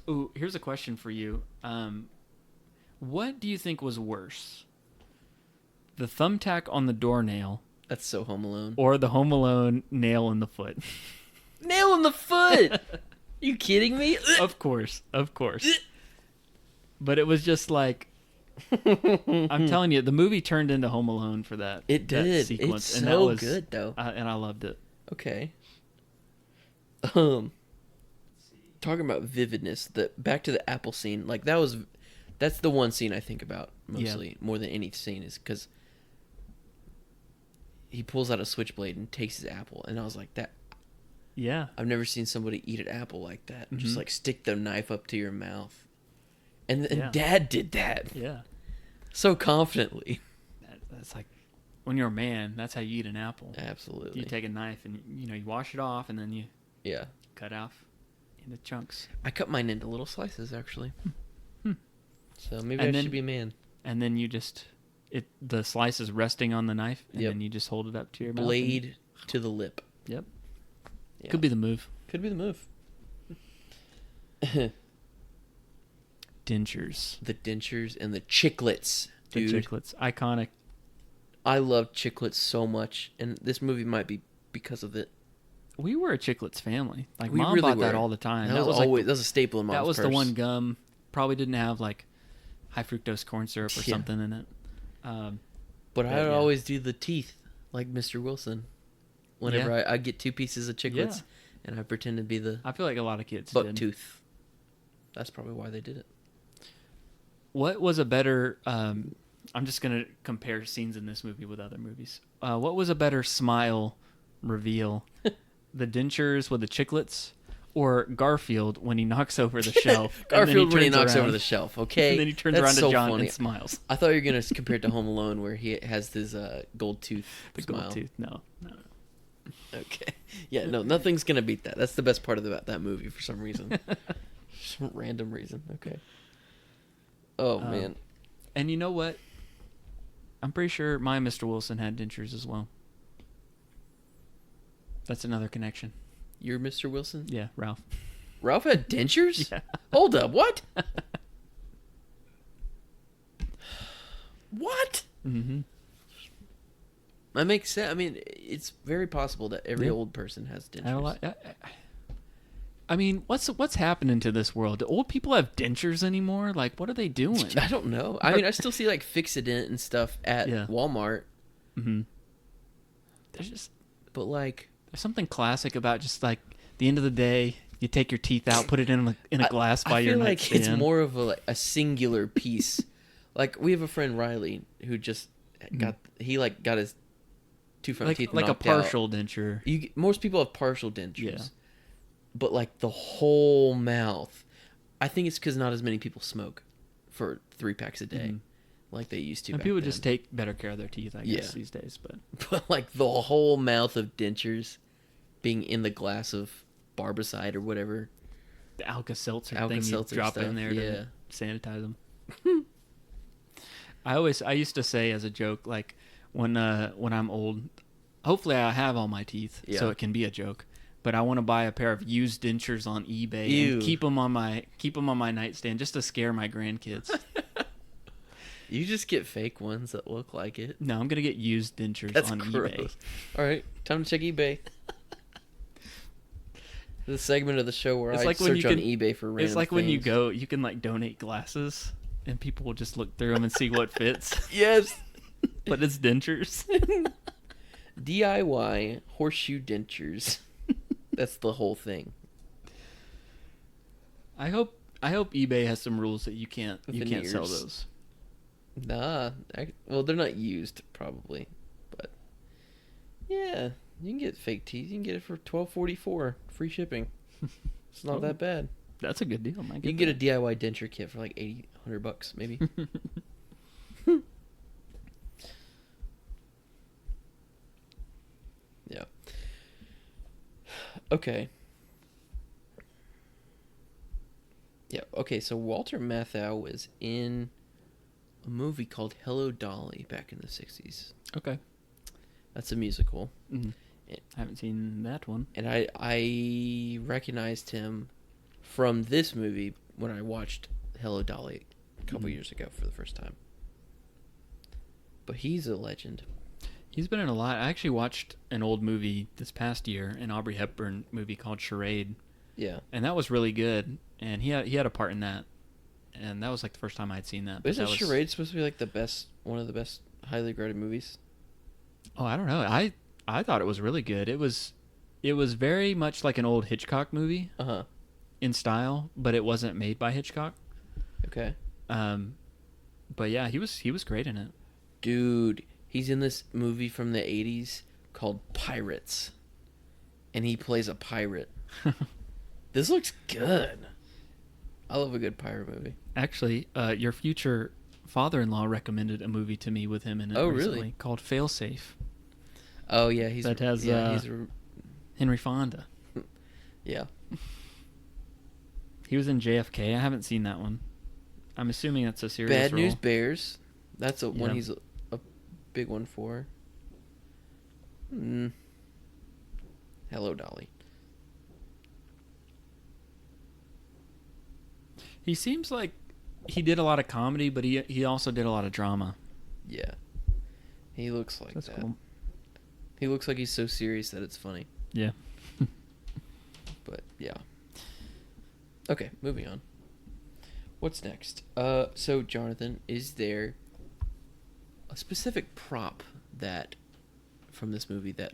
Ooh, here's a question for you. What do you think was worse? The thumbtack on the doornail. That's so Home Alone. Or the Home Alone nail in the foot. Nail in the foot! You kidding me? Of course. But it was just like, I'm telling you, the movie turned into Home Alone for that. It did. That sequence, It's and so that was good, though. And I loved it. Okay. Talking about vividness, back to the apple scene. Like that's the one scene I think about mostly more than any scene, is because he pulls out a switchblade and takes his apple, and I was like, that. Yeah. I've never seen somebody eat an apple like that. Mm-hmm. Just like stick the knife up to your mouth, and Dad did that. Yeah. So confidently. That's like, when you're a man, that's how you eat an apple. Absolutely. You take a knife and you wash it off, and then you cut off into chunks. I cut mine into little slices, actually. So maybe And I then- should be a man. And then you just the slice is resting on the knife, and Yep. then you just hold it up to your mouth. Blade to the lip. Yep. Yeah. Could be the move. Could be the move. Dentures. The dentures and the chiclets, The dude. chiclets. Iconic. I love chiclets so much, and this movie might be because of it. We were a chiclets family. Like We mom really bought that were. all the time. That was like always that was a staple in Mom's that was the purse. one gum. Probably didn't have like high fructose corn syrup or Yeah. something in it. But I would yeah. always do the teeth like Mr. Wilson. Whenever Yeah. I get 2 pieces of chiclets, Yeah. and I pretend to be the I feel like a lot of kids buck did. tooth. That's probably why they did it. What was a better? I'm just gonna compare scenes in this movie with other movies. What was a better smile reveal? The dentures with the chiclets, or Garfield when he knocks over the shelf? and then Garfield when he turns knocks around, over the shelf. Okay, and then he turns That's around to so John funny. and smiles. I thought you were gonna compare it to Home Alone, where he has his gold tooth The smile. gold tooth. No. Okay, yeah, no, nothing's gonna beat that. That's the best part about that movie for some reason. Some random reason. Okay. Oh man, And you know what? I'm pretty sure my Mr. Wilson had dentures as well. That's another connection. you're Mr. Wilson. Yeah, Ralph. Ralph had dentures. Yeah. Hold up, what? What? Mm-hmm. That makes sense. I mean, it's very possible that every Yeah. old person has dentures. I mean, what's happening to this world? Do old people have dentures anymore? Like, what are they doing? I don't know. I mean, I still see like Fix-A-Dent and stuff at Yeah. Walmart, Mm-hmm. There's but something classic about just like the end of the day, you take your teeth out, put it in a glass by I your feel like nightstand. it's more of a singular piece. Like we have a friend Riley who just got his 2 front teeth like a knocked out. partial denture. Most people have partial dentures. Yeah. But like the whole mouth, I think it's because not as many people smoke for 3 packs a day, like they used to. And back people then. just take better care of their teeth, I guess, Yeah. these days. But But like the whole mouth of dentures being in the glass of Barbicide or whatever. the Alka-Seltzer thing you Alka-Seltzer drop stuff, in there yeah. to sanitize them. I used to say as a joke, like when I'm old, hopefully I have all my teeth, so Yeah. it can be a joke. But I want to buy a pair of used dentures on eBay Ew. and keep them on my nightstand just to scare my grandkids. You just get fake ones that look like it. No, I'm gonna get used dentures That's on gross. eBay. All right, time to check eBay. The segment of the show where It's I like when search you on can- eBay for random It's like when you things. go, you can like donate glasses, and people will just look through them and see what fits. Yes. But it's dentures. DIY horseshoe dentures. That's the whole thing. I hope eBay has some rules that you can't sell Veneers. those. Nah. Well, they're not used, probably. But, yeah. You can get fake teeth. You can get it for $12.44. Free shipping. It's not Oh. that bad. That's a good deal. You can get a DIY denture kit for like $100, maybe. Yeah. Okay. Yeah, okay, so Walter Matthau was in a movie called Hello Dolly back in the 60s. Okay. That's a musical. I haven't seen that one. And I recognized him from this movie when I watched Hello Dolly a couple years ago for the first time. But he's a legend. He's been in a lot. I actually watched an old movie this past year, an Aubrey Hepburn movie called Charade, Yeah. and that was really good. And he had a part in that, and that was like the first time I'd seen that. But isn't that was, Charade supposed to be like one of the best highly regarded movies? Oh, I don't know. I thought it was really good. It was very much like an old Hitchcock movie Uh-huh. in style, but it wasn't made by Hitchcock. Okay. But yeah, he was great in it. Dude, he's in this movie from the 80s called Pirates. And he plays a pirate. This looks good. I love a good pirate movie. Actually, your future father-in-law recommended a movie to me with him in it Oh, really? recently called Failsafe. Oh, yeah. He's That has, Henry Fonda. yeah. He was in JFK. I haven't seen that one. I'm assuming that's a serious Bad role. News Bears. That's one Yeah. he's a big one for. Hello, Dolly. He seems like he did a lot of comedy, but he also did a lot of drama. Yeah. He looks like That's that. cool. He looks like he's so serious that it's funny. Yeah. But, yeah. Okay, moving on. What's next? So, Jonathan, is there a specific prop that from this movie that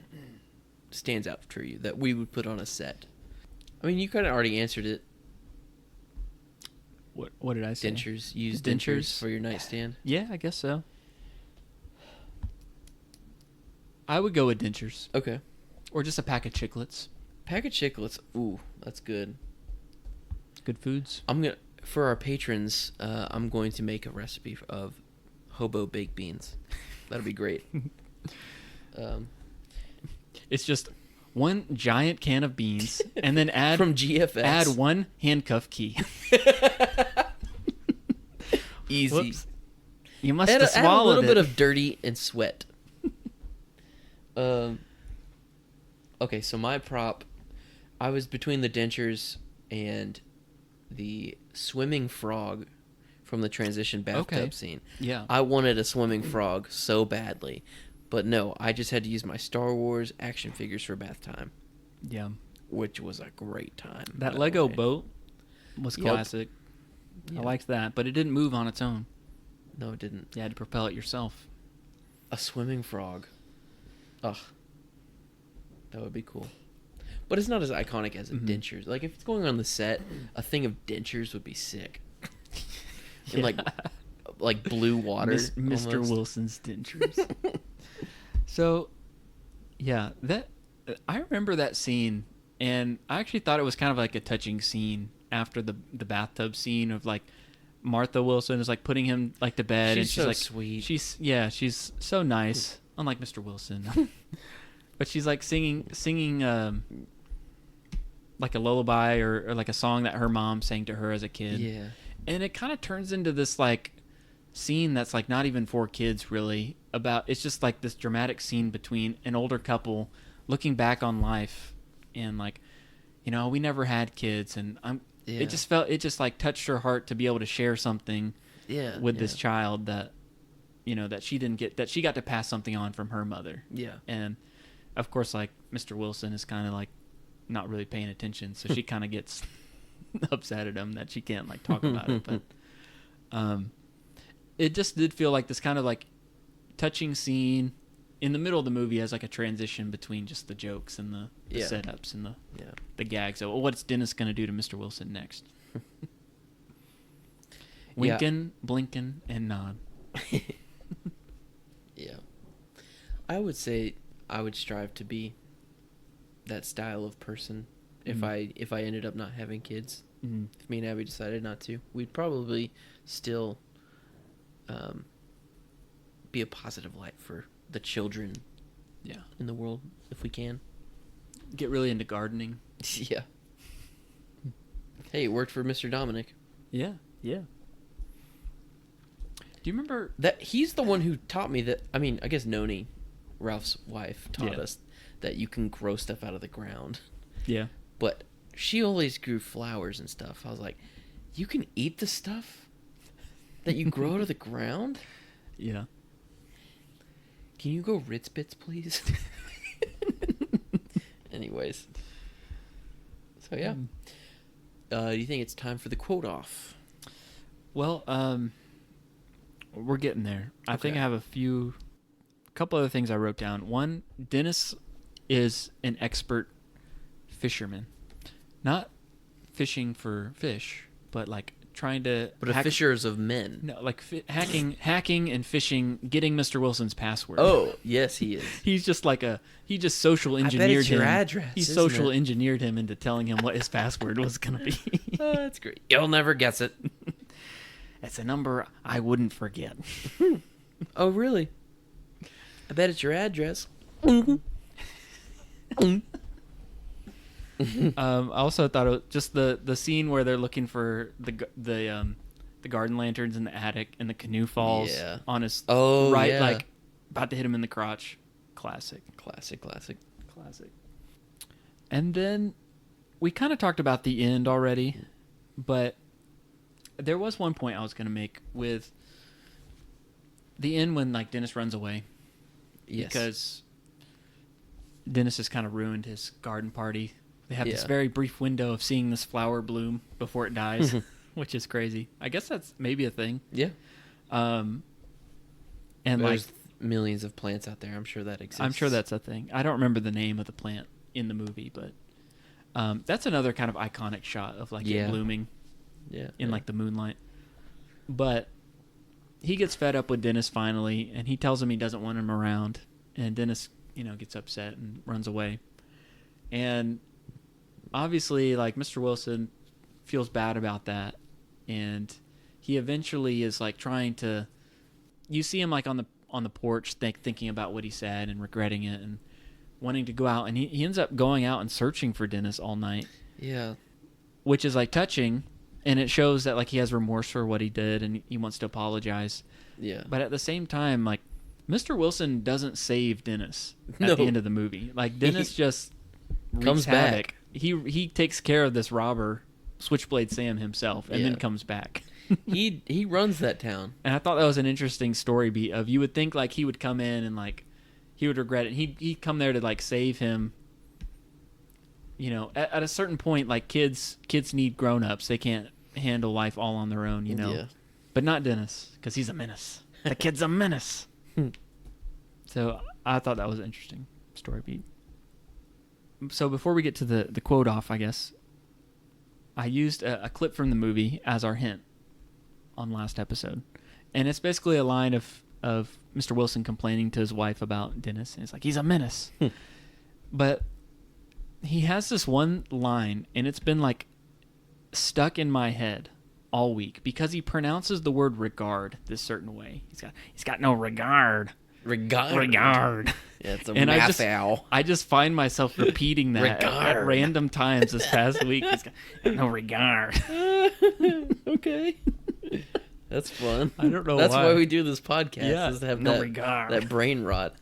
stands out for you that we would put on a set? I mean, you kind of already answered it. What did I say? Dentures. Use Dentures? dentures for your nightstand. Yeah, I guess so. I would go with dentures. Okay. Or just a pack of chiclets. Pack of chiclets. Ooh, that's good. Good foods. For our patrons, I'm going to make a recipe of Hobo baked beans. That'll be great. It's just one giant can of beans, and then add from GFX. Add one handcuff key. Easy. Whoops. You must Add have swallowed a little it. bit of dirty and sweat. Okay, so my prop, I was between the dentures and the swimming frog from the transition bathtub scene. Yeah. I wanted a swimming frog so badly, but no, I just had to use my Star Wars action figures for bath time, Yeah. which was a great time. That by the Lego way. boat was Yep. classic. Yeah. I liked that, but it didn't move on its own. No, it didn't. You had to propel it yourself. A swimming frog. Ugh. That would be cool. But it's not as iconic as a dentures. Like, if it's going on the set, a thing of dentures would be sick. In, like blue water. Mr. almost. Wilson's dentures. So, yeah, I remember that scene, and I actually thought it was kind of like a touching scene after the bathtub scene of like Martha Wilson is like putting him like to bed, and she's so like sweet. She's so nice, unlike Mr. Wilson. But she's like singing like a lullaby or like a song that her mom sang to her as a kid. Yeah. And it kind of turns into this like scene that's like not even for kids really. It's just like this dramatic scene between an older couple looking back on life and like, you know, we never had kids, and it just like touched her heart to be able to share something with this child that, you know, that she didn't get, that she got to pass something on from her mother. Yeah. And of course, like Mr. Wilson is kind of like not really paying attention, so she kind of gets upset at him that she can't like talk about it. But it just did feel like this kind of like touching scene in the middle of the movie as like a transition between just the jokes and the setups and the gags. So what's Dennis going to do to Mr. Wilson next? Winking, blinking, and nod. Yeah. I would say I would strive to be that style of person if I ended up not having kids. Mm-hmm. If me and Abby decided not to, we'd probably still be a positive light for the children in the world if we can. Get really into gardening. Yeah. Hey, it worked for Mr. Dominic. Yeah. Do you remember That he's the one who taught me that. I mean, I guess Noni, Ralph's wife, taught us that you can grow stuff out of the ground. Yeah. But she always grew flowers and stuff. I was like, you can eat the stuff that you grow out of the ground? Yeah. Can you go Ritz Bits, please? Anyways. So, yeah. Do you think it's time for the quote off? Well, we're getting there. I think Okay. I have a couple other things I wrote down. One, Dennis is an expert fisherman. Not fishing for fish, but like trying to... But a fishers of men. No, like hacking and fishing, getting Mr. Wilson's password. Oh, yes, he is. He just social engineered it's your him. address, He isn't social it? engineered him into telling him what his password was going to be. Oh, that's great. You'll never guess it. It's a number I wouldn't forget. Oh, really? I bet it's your address. I also thought it was just the scene where they're looking for the the garden lanterns in the attic, and the canoe falls Yeah. on his Oh, right, yeah. like about to hit him in the crotch. Classic. Classic. And then we kind of talked about the end already, but there was one point I was going to make with the end when like Dennis runs away. Yes. Because Dennis has kind of ruined his garden party. They have this Yeah. very brief window of seeing this flower bloom before it dies, which is crazy. I guess that's maybe a thing. Yeah. And There's like millions of plants out there. I'm sure that exists. I'm sure that's a thing. I don't remember the name of the plant in the movie, but that's another kind of iconic shot of like it blooming in like the moonlight. But he gets fed up with Dennis finally, and he tells him he doesn't want him around. And Dennis, gets upset and runs away. And obviously, like Mr. Wilson feels bad about that, and he eventually is like trying to. You see him like on the porch thinking about what he said and regretting it and wanting to go out, and he ends up going out and searching for Dennis all night. Yeah. Which is like touching, and it shows that like he has remorse for what he did and he wants to apologize. Yeah. But at the same time, like Mr. Wilson doesn't save Dennis at the end of the movie. Like Dennis just comes havoc. back. He takes care of this robber, Switchblade Sam himself, and then comes back. he runs that town. And I thought that was an interesting story beat of you would think like he would come in and like he would regret it. He'd come there to like save him. At a certain point, like kids need grown-ups. They can't handle life all on their own, Yeah. But not Dennis, because he's a menace. The kid's a menace. So I thought that was an interesting story beat. So before we get to the quote off, I guess, I used a clip from the movie as our hint on last episode. And it's basically a line of Mr. Wilson complaining to his wife about Dennis. And it's like, he's a menace. But he has this one line, and it's been like stuck in my head all week because he pronounces the word regard this certain way. He's got no regard. Regard. Yeah, it's a And math owl. I just find myself repeating that at random times this past week. He's got no regard. Okay. That's fun. I don't know That's why. why we do this podcast. Yeah, Is to have no regard. that brain rot.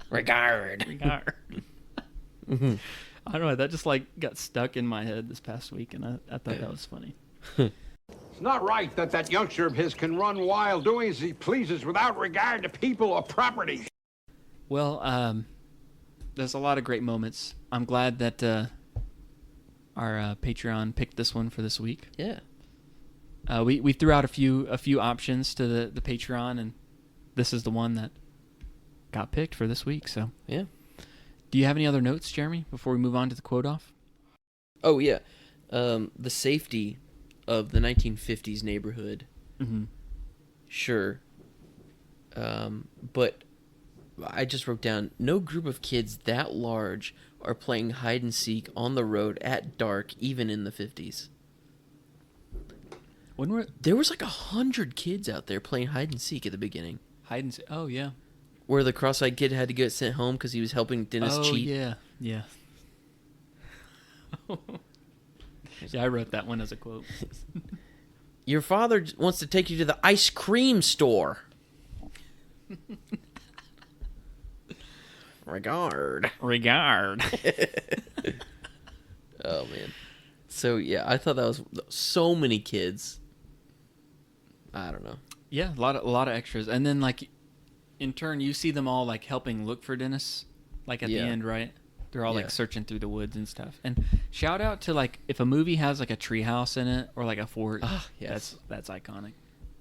Regard. I don't know. That just like got stuck in my head this past week, and I thought that was funny. It's not right that youngster of his can run wild doing as he pleases without regard to people or property. Well, there's a lot of great moments. I'm glad that our Patreon picked this one for this week. Yeah. We threw out a few options to the Patreon, and this is the one that got picked for this week. So Yeah. Do you have any other notes, Jeremy, before we move on to the quote off? Oh, yeah. The safety of the 1950s neighborhood. Mm-hmm. Sure. But I just wrote down, no group of kids that large are playing hide and seek on the road at dark, even in the 50s. There was like 100 kids out there playing hide and seek at the beginning. Hide and seek? Oh, yeah. Where the cross-eyed kid had to get sent home because he was helping Dennis cheat. Oh, yeah. Yeah, I wrote that one as a quote. Your father wants to take you to the ice cream store. Regard. Oh, man. So, yeah, I thought that was so many kids. I don't know. Yeah, a lot of extras. And then, like, in turn, you see them all, like, helping look for Dennis, like, at the end, right? They're all, like, searching through the woods and stuff. And shout out to, like, if a movie has, like, a treehouse in it or, like, a fort, yes. that's iconic.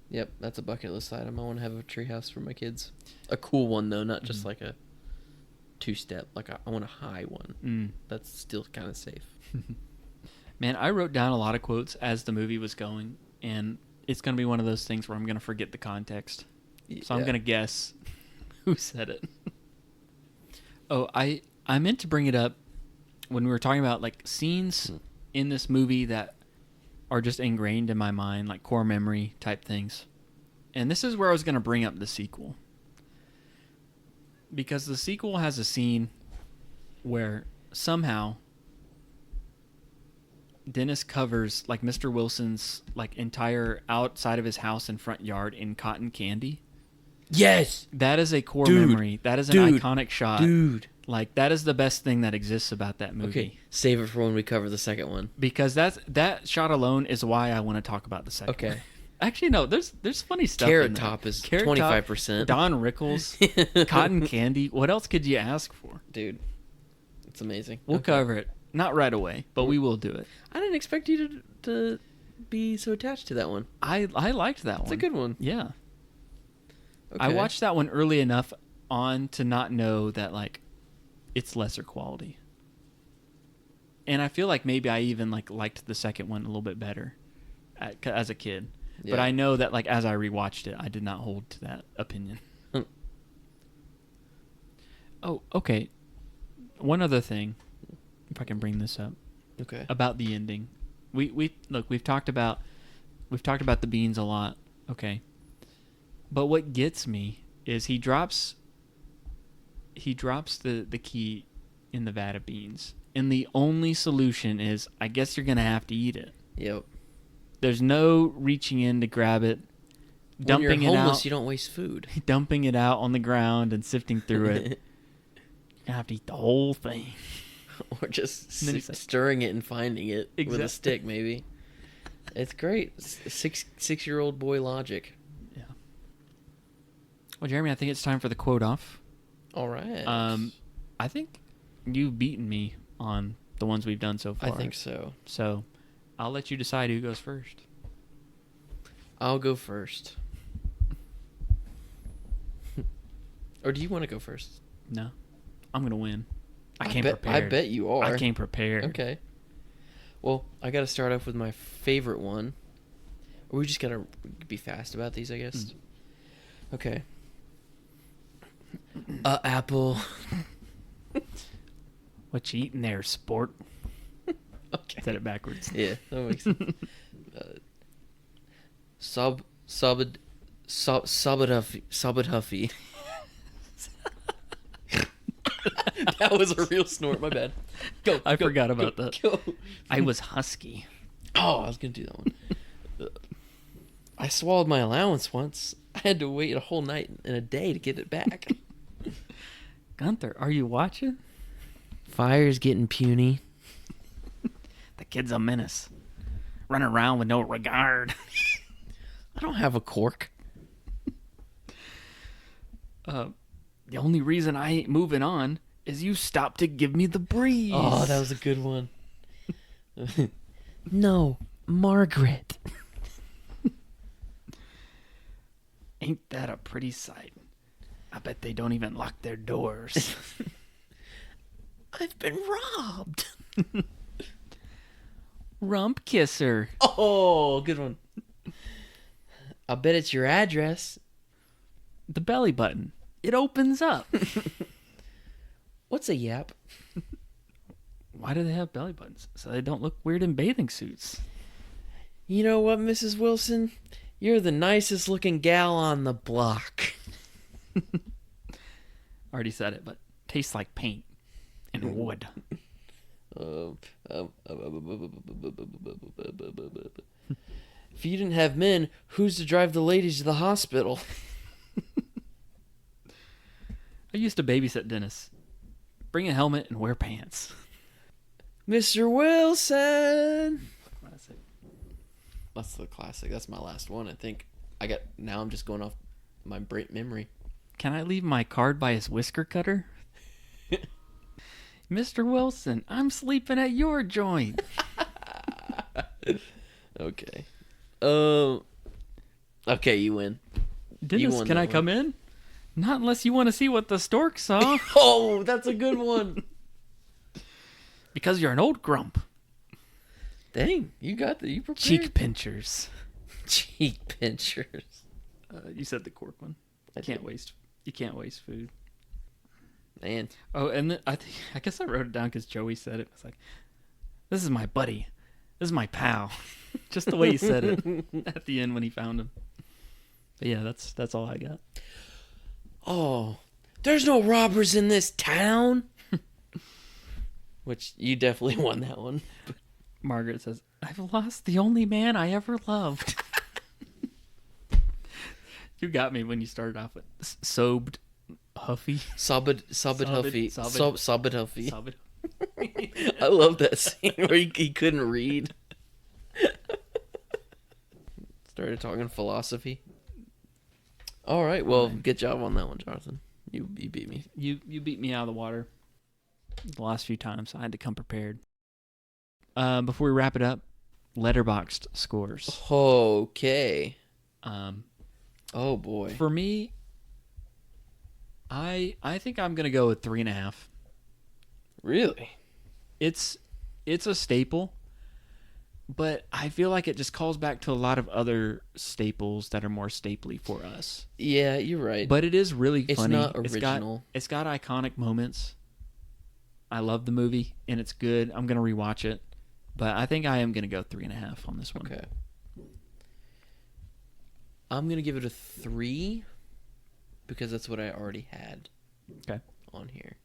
Yep, that's a bucket list item. I want to have a treehouse for my kids. A cool one, though, not just, like, a two-step. Like, I want a high one. That's still kind of safe. Man, I wrote down a lot of quotes as the movie was going, and it's going to be one of those things where I'm going to forget the context. So I'm going to guess who said it. Oh, I meant to bring it up when we were talking about like scenes in this movie that are just ingrained in my mind, like core memory type things. And this is where I was going to bring up the sequel. Because the sequel has a scene where somehow Dennis covers like Mr. Wilson's like entire outside of his house and front yard in cotton candy. Yes, That is a core Dude. memory. That is an Dude. iconic shot. dude. Like that is the best thing that exists about that movie. Okay, save it for when we cover the second one. Because that shot alone is why I want to talk about the second one. Okay. Actually, no. There's funny stuff. Carrot in there. Top is Carrot Top, 25%. Don Rickles, cotton candy. What else could you ask for? Dude, it's amazing. We'll Okay. cover it. Not right away, but we will do it. I didn't expect you to be so attached to that one. I liked that one. It's a good one. Yeah. Okay. I watched that one early enough on to not know that like it's lesser quality. And I feel like maybe I even like liked the second one a little bit better as a kid. But Yeah. I know that like as I rewatched it, I did not hold to that opinion. Oh, okay. One other thing, if I can bring this up. Okay. About the ending. We've talked about the beans a lot. Okay. But what gets me is he drops the key in the vat of beans. And the only solution is I guess you're going to have to eat it. Yep. There's no reaching in to grab it, When dumping you're it homeless, out, you don't waste food. dumping it out on the ground and sifting through it. You're going to have to eat the whole thing. Or just And then he's like- stirring it and finding it with Exactly. a stick, maybe. It's great. 6-year-old boy logic. Yeah. Well, Jeremy, I think it's time for the quote off. All right. I think you've beaten me on the ones we've done so far. I think so. So, I'll let you decide who goes first. I'll go first. Or do you want to go first? No, I'm gonna win. I came bet, prepared. I bet you are. I came prepared. Okay. Well, I got to start off with my favorite one. Or we just got to be fast about these, I guess. Okay. Apple. What you eating there, sport? Okay. Said it backwards. Yeah, that makes sense. Sabad Huffy. That was a real snort. My bad. Go. I go, forgot about go, that. Go. I was husky. Oh, I was gonna do that one. I swallowed my allowance once. I had to wait a whole night and a day to get it back. Gunther, are you watching? Fire's getting puny. The kid's a menace. Running around with no regard. I don't have a cork. The only reason I ain't moving on is you stopped to give me the breeze. Oh, that was a good one. No, Margaret. Ain't that a pretty sight? I bet they don't even lock their doors. I've been robbed. Rump kisser. Oh, good one. I bet it's your address. The belly button. It opens up. What's a yap? Why do they have belly buttons? So they don't look weird in bathing suits. You know what, Mrs. Wilson? You're the nicest looking gal on the block. Already said it, but tastes like paint and wood. If you didn't have men, who's to drive the ladies to the hospital? I used to babysit Dennis. Bring a helmet and wear pants. Mr. Wilson. That's the classic. That's my last one, I think. Now I'm just going off my memory. Can I leave my card by his whisker cutter? Mr. Wilson, I'm sleeping at your joint. Okay. Okay, you win. Dennis, won can that I one. come in? Not unless you want to see what the stork saw. Oh, that's a good one. Because you're an old grump. Dang, you got you prepared. Cheek pinchers. Cheek pinchers. You said the cork one. I Can't did. waste. You can't waste food. Man. Oh, and then I guess I wrote it down because Joey said it. It's like, this is my buddy. This is my pal. Just the way he said it at the end when he found him. But yeah, that's all I got. Oh, there's no robbers in this town. Which you definitely won that one. Margaret says, "I've lost the only man I ever loved." You got me when you started off with sobed Huffy. Sobbed Huffy. Sobbed. Sobbed Huffy. Sobbed. I love that scene where he couldn't read. Started talking philosophy. All right, well, good job on that one, Jonathan. You beat me. You beat me out of the water the last few times. I had to come prepared. Before we wrap it up, Letterboxd scores. Okay. Oh boy. For me, I think I'm gonna go with 3.5. Really? It's a staple, but I feel like it just calls back to a lot of other staples that are more stapley for us. Yeah, you're right. But it is really funny. It's not original. It's got iconic moments. I love the movie, and it's good. I'm gonna rewatch it, but I think I am gonna go 3.5 on this one. Okay. I'm gonna give it a 3 because that's what I already had. Okay. On here.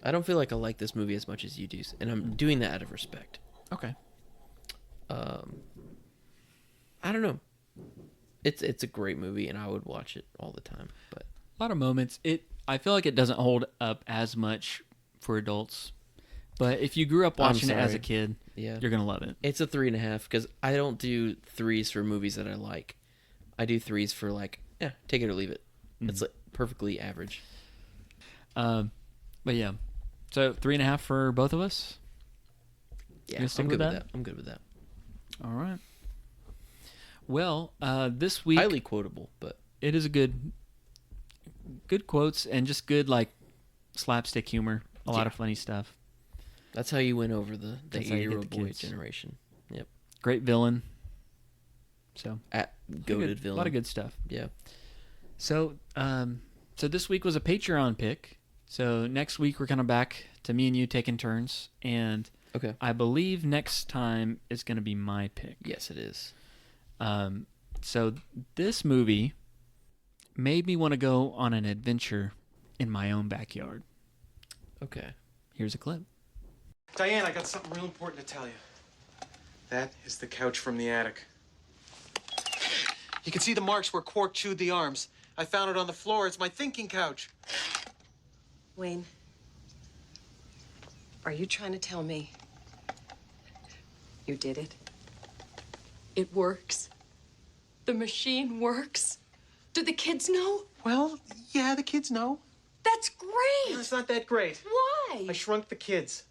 I don't feel like I like this movie as much as you do, and I'm doing that out of respect. Okay. I don't know. It's a great movie, and I would watch it all the time. But a lot of moments. I feel like it doesn't hold up as much for adults, but if you grew up watching it as a kid, you're gonna love it. It's a 3.5 because I don't do 3s for movies that I like. I do 3s for take it or leave it. It's like perfectly average. But yeah, so 3.5 for both of us. Yeah, I'm good with that. I'm good with that. All right. Well, this week highly quotable, but it is a good quotes and just good like slapstick humor. A lot of funny stuff. That's how you win over the 8-year-old boy generation. Yep. Great villain. So goated villain. A lot of good stuff. Yeah. So so this week was a Patreon pick. So next week we're kind of back to me and you taking turns, and okay, I believe next time is going to be my pick. Yes, it is. So this movie made me want to go on an adventure in my own backyard. Okay. Here's a clip. Diane, I got something real important to tell you. That is the couch from the attic. You can see the marks where Quark chewed the arms. I found it on the floor. It's my thinking couch. Wayne, are you trying to tell me you did it? It works. The machine works. Do the kids know? Well, yeah, the kids know. That's great. It's not that great. Why? I shrunk the kids.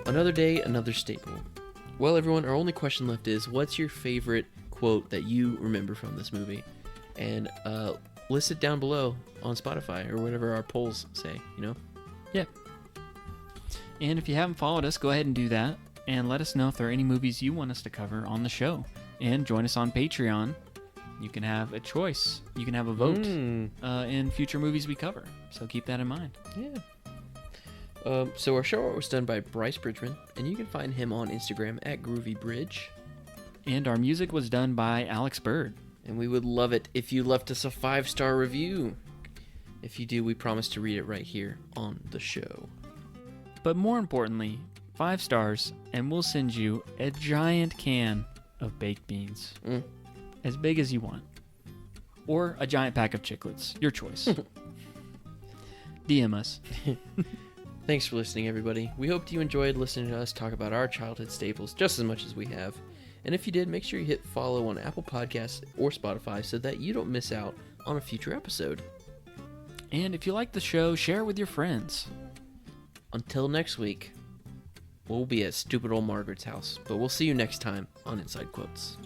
Another day, another staple. Well, everyone, our only question left is, what's your favorite quote that you remember from this movie? And list it down below on Spotify or whatever our polls say, Yeah. And if you haven't followed us, go ahead and do that. And let us know if there are any movies you want us to cover on the show. And join us on Patreon. You can have a choice. You can have a vote in future movies we cover. So keep that in mind. Yeah. So our show art was done by Bryce Bridgman, and you can find him on Instagram at GroovyBridge. And our music was done by Alex Bird. And we would love it if you left us a 5-star review. If you do, we promise to read it right here on the show. But more importantly, 5 stars, and we'll send you a giant can of baked beans. As big as you want. Or a giant pack of chiclets. Your choice. DM us. Thanks for listening, everybody. We hope you enjoyed listening to us talk about our childhood staples just as much as we have. And if you did, make sure you hit follow on Apple Podcasts or Spotify so that you don't miss out on a future episode. And if you like the show, share it with your friends. Until next week, we'll be at stupid old Margaret's house, but we'll see you next time on Inside Quotes.